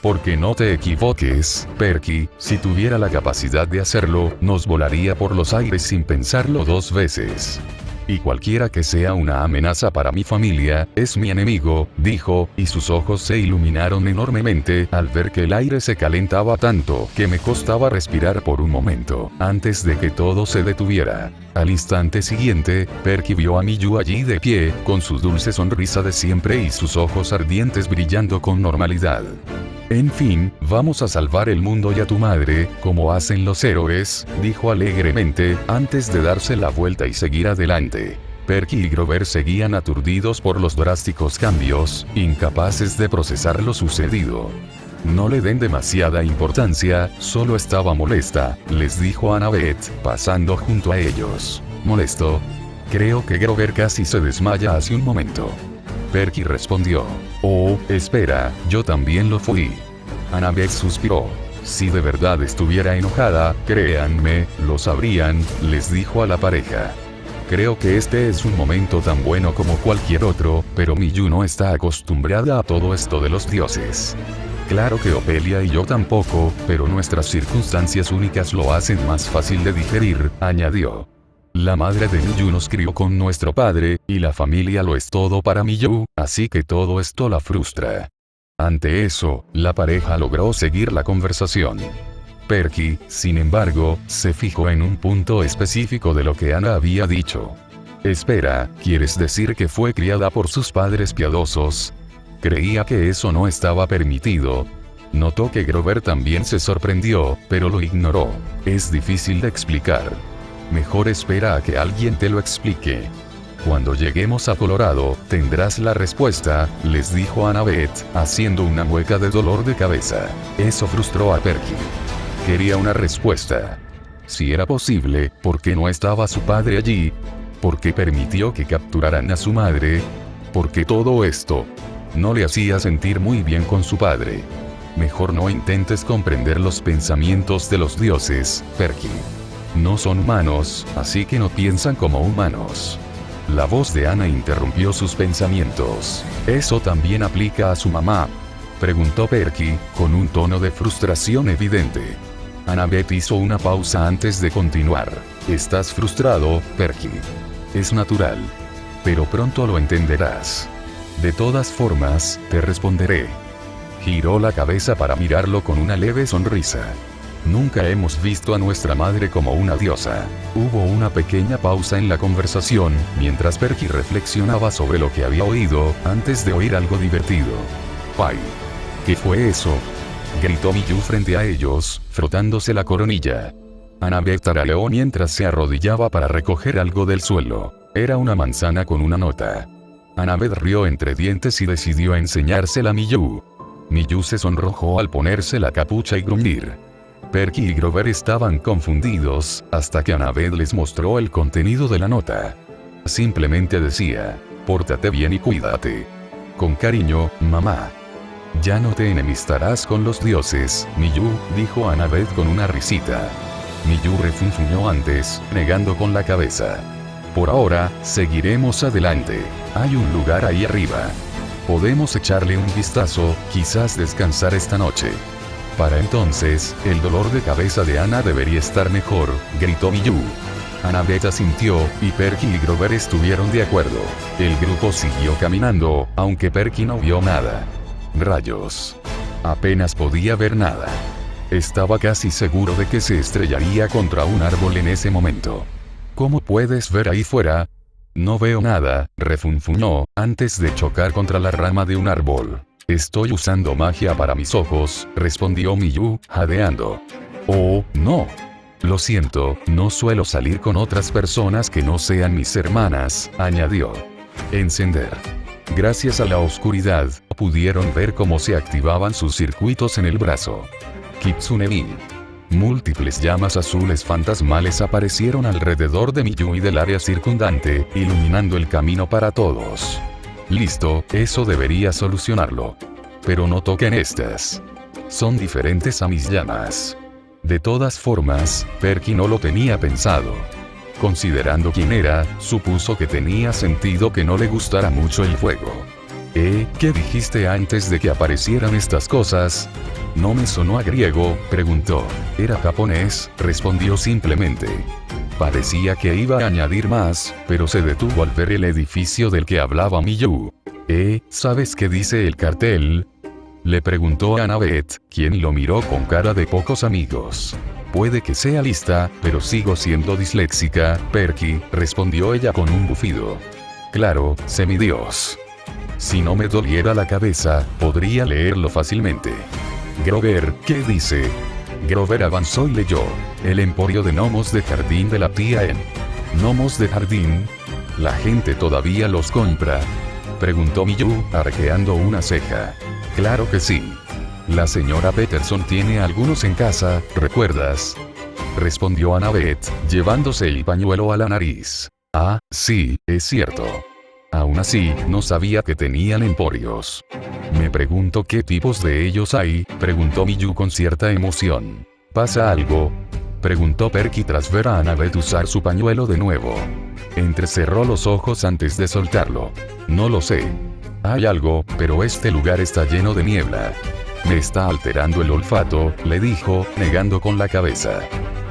Porque no te equivoques, Perky, si tuviera la capacidad de hacerlo, nos volaría por los aires sin pensarlo dos veces. Y cualquiera que sea una amenaza para mi familia, es mi enemigo, dijo, y sus ojos se iluminaron enormemente al ver que el aire se calentaba tanto que me costaba respirar por un momento, antes de que todo se detuviera. Al instante siguiente, Perky vio a Miyu allí de pie, con su dulce sonrisa de siempre y sus ojos ardientes brillando con normalidad. En fin, vamos a salvar el mundo y a tu madre, como hacen los héroes, dijo alegremente, antes de darse la vuelta y seguir adelante. Perky y Grover seguían aturdidos por los drásticos cambios, incapaces de procesar lo sucedido. No le den demasiada importancia, solo estaba molesta, les dijo Annabeth, pasando junto a ellos. ¿Molesto? Creo que Grover casi se desmaya hace un momento. Perky respondió. Oh, espera, yo también lo fui. Annabeth suspiró. Si de verdad estuviera enojada, créanme, lo sabrían, les dijo a la pareja. Creo que este es un momento tan bueno como cualquier otro, pero Miyu no está acostumbrada a todo esto de los dioses. Claro que Opelia y yo tampoco, pero nuestras circunstancias únicas lo hacen más fácil de digerir, añadió. La madre de Miyu nos crió con nuestro padre, y la familia lo es todo para Miyu, así que todo esto la frustra. Ante eso, la pareja logró seguir la conversación. Perky, sin embargo, se fijó en un punto específico de lo que Ana había dicho. Espera, ¿quieres decir que fue criada por sus padres piadosos? Creía que eso no estaba permitido. Notó que Grover también se sorprendió, pero lo ignoró. Es difícil de explicar. Mejor espera a que alguien te lo explique. Cuando lleguemos a Colorado, tendrás la respuesta, les dijo Annabeth, haciendo una mueca de dolor de cabeza. Eso frustró a Perky. Quería una respuesta. Si era posible, ¿por qué no estaba su padre allí? ¿Por qué permitió que capturaran a su madre? ¿Por qué todo esto? No le hacía sentir muy bien con su padre. Mejor no intentes comprender los pensamientos de los dioses, Perky. No son humanos, así que no piensan como humanos. La voz de Ana interrumpió sus pensamientos. ¿Eso también aplica a su mamá?, preguntó Perky, con un tono de frustración evidente. Annabeth hizo una pausa antes de continuar. Estás frustrado, Perky. Es natural. Pero pronto lo entenderás. De todas formas, te responderé. Giró la cabeza para mirarlo con una leve sonrisa. Nunca hemos visto a nuestra madre como una diosa. Hubo una pequeña pausa en la conversación, mientras Perky reflexionaba sobre lo que había oído, antes de oír algo divertido. ¡Pai! ¿Qué fue eso?, gritó Miyu frente a ellos, frotándose la coronilla. Annabeth taraleó mientras se arrodillaba para recoger algo del suelo. Era una manzana con una nota. Annabeth rió entre dientes y decidió enseñársela a Miyu. Miyu se sonrojó al ponerse la capucha y gruñir. Perky y Grover estaban confundidos, hasta que Annabeth les mostró el contenido de la nota. Simplemente decía: pórtate bien y cuídate. Con cariño, mamá. Ya no te enemistarás con los dioses, Miyu, dijo Annabeth con una risita. Miyu refunfuñó antes, negando con la cabeza. Por ahora, seguiremos adelante. Hay un lugar ahí arriba. Podemos echarle un vistazo, quizás descansar esta noche. Para entonces, el dolor de cabeza de Anna debería estar mejor, gritó Miyu. Annabeth asintió, y Perky y Grover estuvieron de acuerdo. El grupo siguió caminando, aunque Perky no vio nada. Rayos. Apenas podía ver nada. Estaba casi seguro de que se estrellaría contra un árbol en ese momento. ¿Cómo puedes ver ahí fuera? No veo nada, refunfuñó, antes de chocar contra la rama de un árbol. Estoy usando magia para mis ojos, respondió Miyu, jadeando. Oh, no. Lo siento, no suelo salir con otras personas que no sean mis hermanas, añadió. Encender. Gracias a la oscuridad, pudieron ver cómo se activaban sus circuitos en el brazo. Kitsune-bin. Múltiples llamas azules fantasmales aparecieron alrededor de Miyu y del área circundante, iluminando el camino para todos. Listo, eso debería solucionarlo. Pero no toquen estas. Son diferentes a mis llamas. De todas formas, Perky no lo tenía pensado. Considerando quién era, supuso que tenía sentido que no le gustara mucho el fuego. ¿Qué dijiste antes de que aparecieran estas cosas? ¿No me sonó a griego?, preguntó. Era japonés, respondió simplemente. Parecía que iba a añadir más, pero se detuvo al ver el edificio del que hablaba Miyu. ¿Sabes qué dice el cartel?, le preguntó a Annabeth, quien lo miró con cara de pocos amigos. Puede que sea lista, pero sigo siendo disléxica, Perky, respondió ella con un bufido. Claro, semidios. Si no me doliera la cabeza, podría leerlo fácilmente. Grover, ¿qué dice? Grover avanzó y leyó. El emporio de gnomos de jardín de la tía N. ¿Gnomos de jardín? ¿La gente todavía los compra?, preguntó Miyu, arqueando una ceja. Claro que sí. La señora Peterson tiene algunos en casa, ¿recuerdas?, respondió Annabeth, llevándose el pañuelo a la nariz. Ah, sí, es cierto. Aún así, no sabía que tenían emporios. Me pregunto qué tipos de ellos hay, preguntó Miyu con cierta emoción. ¿Pasa algo?, preguntó Perky tras ver a Annabeth usar su pañuelo de nuevo. Entrecerró los ojos antes de soltarlo. No lo sé. Hay algo, pero este lugar está lleno de niebla. Me está alterando el olfato, le dijo, negando con la cabeza.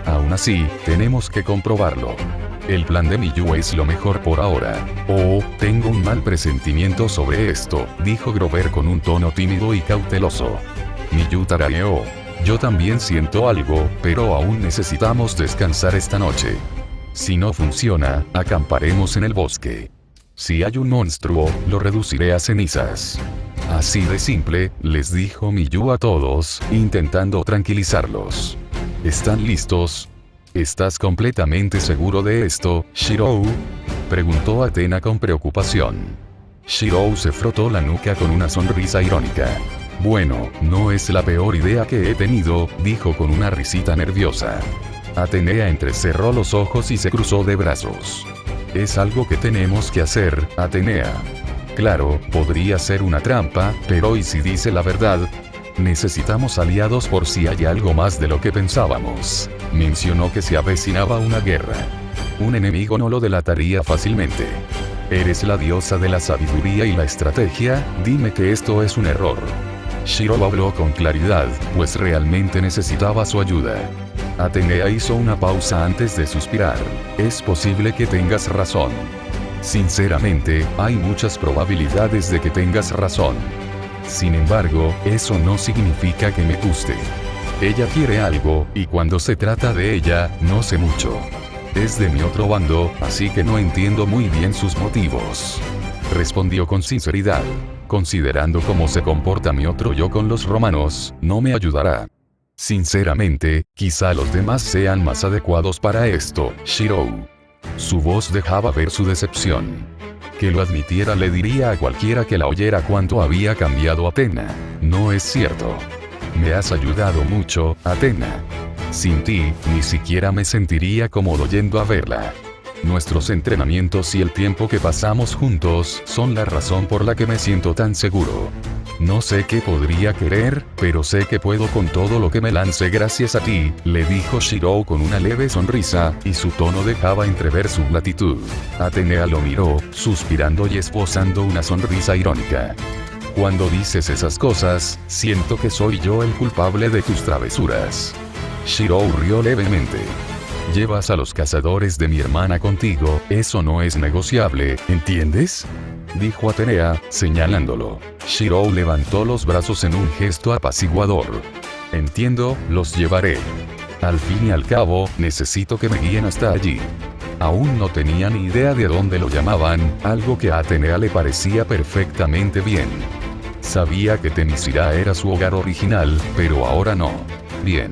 Aún así, tenemos que comprobarlo. El plan de Miyu es lo mejor por ahora. Oh, tengo un mal presentimiento sobre esto, dijo Grover con un tono tímido y cauteloso. Miyu tarareó. Yo también siento algo, pero aún necesitamos descansar esta noche. Si no funciona, acamparemos en el bosque. Si hay un monstruo, lo reduciré a cenizas. Así de simple, les dijo Miyu a todos, intentando tranquilizarlos. ¿Están listos? ¿Estás completamente seguro de esto, Shirou?, preguntó Athena con preocupación. Shirou se frotó la nuca con una sonrisa irónica. Bueno, no es la peor idea que he tenido, dijo con una risita nerviosa. Atenea entrecerró los ojos y se cruzó de brazos. Es algo que tenemos que hacer, Atenea. Claro, podría ser una trampa, pero ¿y si dice la verdad? Necesitamos aliados por si hay algo más de lo que pensábamos. Mencionó que se avecinaba una guerra. Un enemigo no lo delataría fácilmente. Eres la diosa de la sabiduría y la estrategia, dime que esto es un error. Shirou habló con claridad, pues realmente necesitaba su ayuda. Atenea hizo una pausa antes de suspirar. Es posible que tengas razón. Sinceramente, hay muchas probabilidades de que tengas razón. Sin embargo, eso no significa que me guste. Ella quiere algo, y cuando se trata de ella, no sé mucho. Es de mi otro bando, así que no entiendo muy bien sus motivos. Respondió con sinceridad. Considerando cómo se comporta mi otro yo con los romanos, no me ayudará. Sinceramente, quizá los demás sean más adecuados para esto, Shirou. Su voz dejaba ver su decepción. Que lo admitiera le diría a cualquiera que la oyera cuánto había cambiado Athena. No es cierto. Me has ayudado mucho, Athena. Sin ti, ni siquiera me sentiría cómodo yendo a verla. Nuestros entrenamientos y el tiempo que pasamos juntos son la razón por la que me siento tan seguro. No sé qué podría querer, pero sé que puedo con todo lo que me lance gracias a ti, le dijo Shirou con una leve sonrisa, y su tono dejaba entrever su gratitud. Atenea lo miró, suspirando y esbozando una sonrisa irónica. Cuando dices esas cosas, siento que soy yo el culpable de tus travesuras. Shirou rió levemente. Llevas a los cazadores de mi hermana contigo, eso no es negociable, ¿entiendes?, dijo Atenea, señalándolo. Shirou levantó los brazos en un gesto apaciguador. Entiendo, los llevaré. Al fin y al cabo, necesito que me guíen hasta allí. Aún no tenía ni idea de dónde lo llamaban, algo que a Atenea le parecía perfectamente bien. Sabía que Themyscira era su hogar original, pero ahora no. Bien.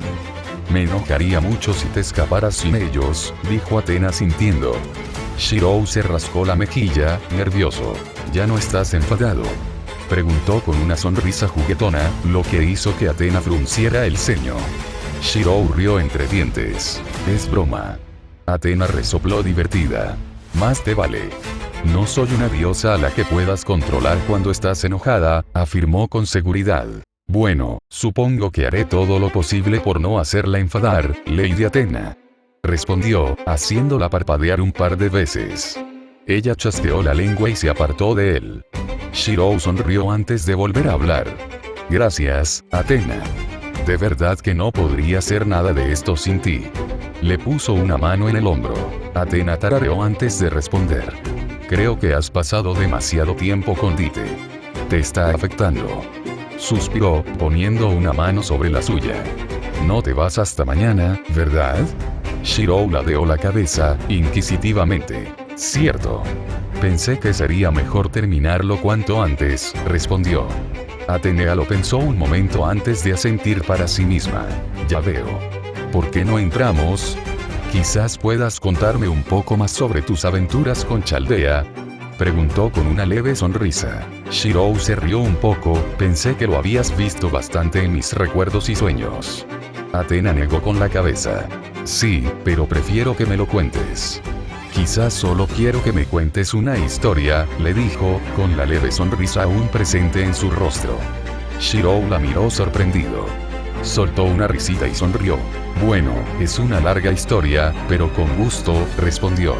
Me enojaría mucho si te escaparas sin ellos, dijo Atenea sintiendo. Shirou se rascó la mejilla, nervioso. ¿Ya no estás enfadado?, preguntó con una sonrisa juguetona, lo que hizo que Atenea frunciera el ceño. Shirou rió entre dientes. Es broma. Atenea resopló divertida. Más te vale. No soy una diosa a la que puedas controlar cuando estás enojada, afirmó con seguridad. Bueno, supongo que haré todo lo posible por no hacerla enfadar, Lady Atenea, respondió, haciéndola parpadear un par de veces. Ella chasqueó la lengua y se apartó de él. Shirou sonrió antes de volver a hablar. Gracias, Atenea. De verdad que no podría hacer nada de esto sin ti. Le puso una mano en el hombro. Atenea tarareó antes de responder. Creo que has pasado demasiado tiempo con Dite. Te está afectando. Suspiró, poniendo una mano sobre la suya. No te vas hasta mañana, ¿verdad? Shirou ladeó la cabeza, inquisitivamente. Cierto. Pensé que sería mejor terminarlo cuanto antes, respondió. Atenea lo pensó un momento antes de asentir para sí misma. Ya veo. ¿Por qué no entramos? Quizás puedas contarme un poco más sobre tus aventuras con Chaldea, preguntó con una leve sonrisa. Shirou se rió un poco, pensé que lo habías visto bastante en mis recuerdos y sueños. Atenea negó con la cabeza. Sí, pero prefiero que me lo cuentes. Quizás solo quiero que me cuentes una historia, le dijo, con la leve sonrisa aún presente en su rostro. Shirou la miró sorprendido. Soltó una risita y sonrió. Bueno, es una larga historia, pero con gusto, respondió.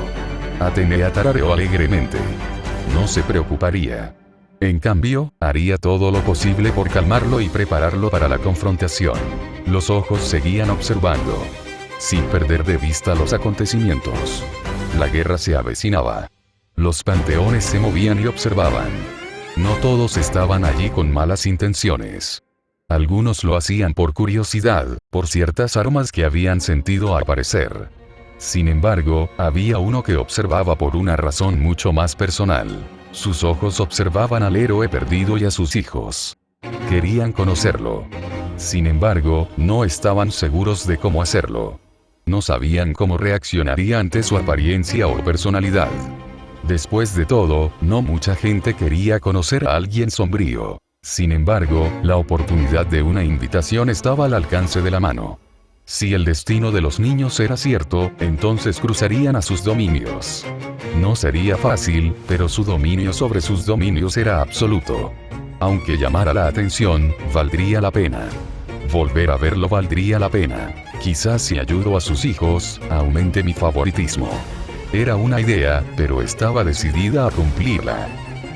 Atenea tarareó alegremente. No se preocuparía. En cambio, haría todo lo posible por calmarlo y prepararlo para la confrontación. Los ojos seguían observando, sin perder de vista los acontecimientos. La guerra se avecinaba. Los panteones se movían y observaban. No todos estaban allí con malas intenciones. Algunos lo hacían por curiosidad, por ciertas aromas que habían sentido aparecer. Sin embargo, había uno que observaba por una razón mucho más personal. Sus ojos observaban al héroe perdido y a sus hijos. Querían conocerlo. Sin embargo, no estaban seguros de cómo hacerlo. No sabían cómo reaccionaría ante su apariencia o personalidad. Después de todo, no mucha gente quería conocer a alguien sombrío. Sin embargo, la oportunidad de una invitación estaba al alcance de la mano. Si el destino de los niños era cierto, entonces cruzarían a sus dominios. No sería fácil, pero su dominio sobre sus dominios era absoluto. Aunque llamara la atención, valdría la pena. Volver a verlo valdría la pena. Quizás si ayudo a sus hijos, aumente mi favoritismo. Era una idea, pero estaba decidida a cumplirla.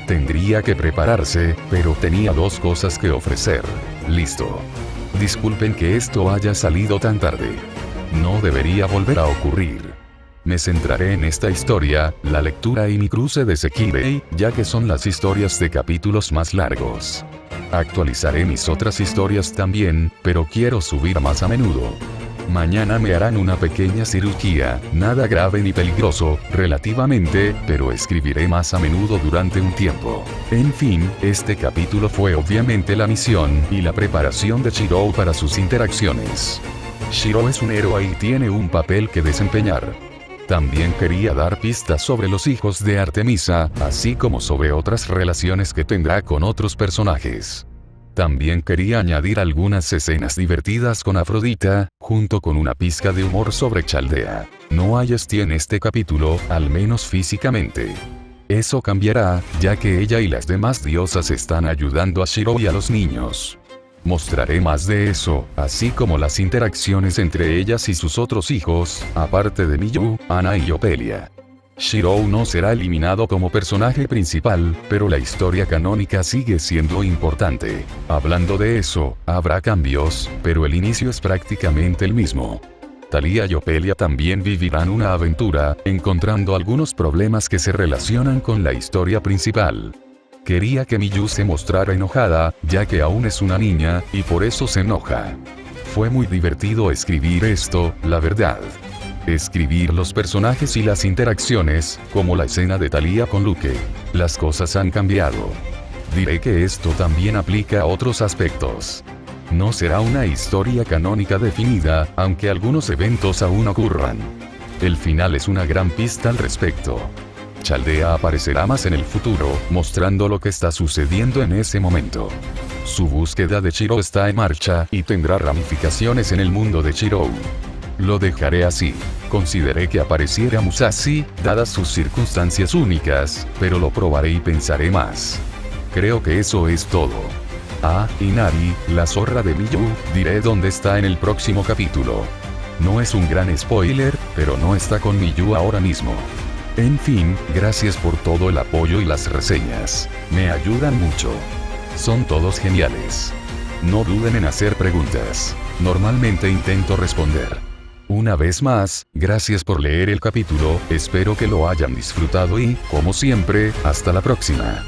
Tendría que prepararse, pero tenía dos cosas que ofrecer. Listo. Disculpen que esto haya salido tan tarde. No debería volver a ocurrir. Me centraré en esta historia, la lectura y mi cruce de Sekirei, ya que son las historias de capítulos más largos. Actualizaré mis otras historias también, pero quiero subir más a menudo. Mañana me harán una pequeña cirugía, nada grave ni peligroso, relativamente, pero escribiré más a menudo durante un tiempo. En fin, este capítulo fue obviamente la misión y la preparación de Shirou para sus interacciones. Shirou es un héroe y tiene un papel que desempeñar. También quería dar pistas sobre los hijos de Artemisa, así como sobre otras relaciones que tendrá con otros personajes. También quería añadir algunas escenas divertidas con Afrodita, junto con una pizca de humor sobre Chaldea. No hay Esti en este capítulo, al menos físicamente. Eso cambiará, ya que ella y las demás diosas están ayudando a Shiro y a los niños. Mostraré más de eso, así como las interacciones entre ellas y sus otros hijos, aparte de Miyu, Ana y Ophelia. Shirou no será eliminado como personaje principal, pero la historia canónica sigue siendo importante. Hablando de eso, habrá cambios, pero el inicio es prácticamente el mismo. Thalía y Ophelia también vivirán una aventura, encontrando algunos problemas que se relacionan con la historia principal. Quería que Miyu se mostrara enojada, ya que aún es una niña, y por eso se enoja. Fue muy divertido escribir esto, la verdad. Escribir los personajes y las interacciones, como la escena de Thalía con Luke. Las cosas han cambiado. Diré que esto también aplica a otros aspectos. No será una historia canónica definida, aunque algunos eventos aún ocurran. El final es una gran pista al respecto. Chaldea aparecerá más en el futuro, mostrando lo que está sucediendo en ese momento. Su búsqueda de Shiro está en marcha y tendrá ramificaciones en el mundo de Shirou. Lo dejaré así. Consideré que apareciera Musashi, dadas sus circunstancias únicas, pero lo probaré y pensaré más. Creo que eso es todo. Inari, la zorra de Miyu, diré dónde está en el próximo capítulo. No es un gran spoiler, pero no está con Miyu ahora mismo. En fin, gracias por todo el apoyo y las reseñas. Me ayudan mucho. Son todos geniales. No duden en hacer preguntas. Normalmente intento responder. Una vez más, gracias por leer el capítulo, espero que lo hayan disfrutado y, como siempre, hasta la próxima.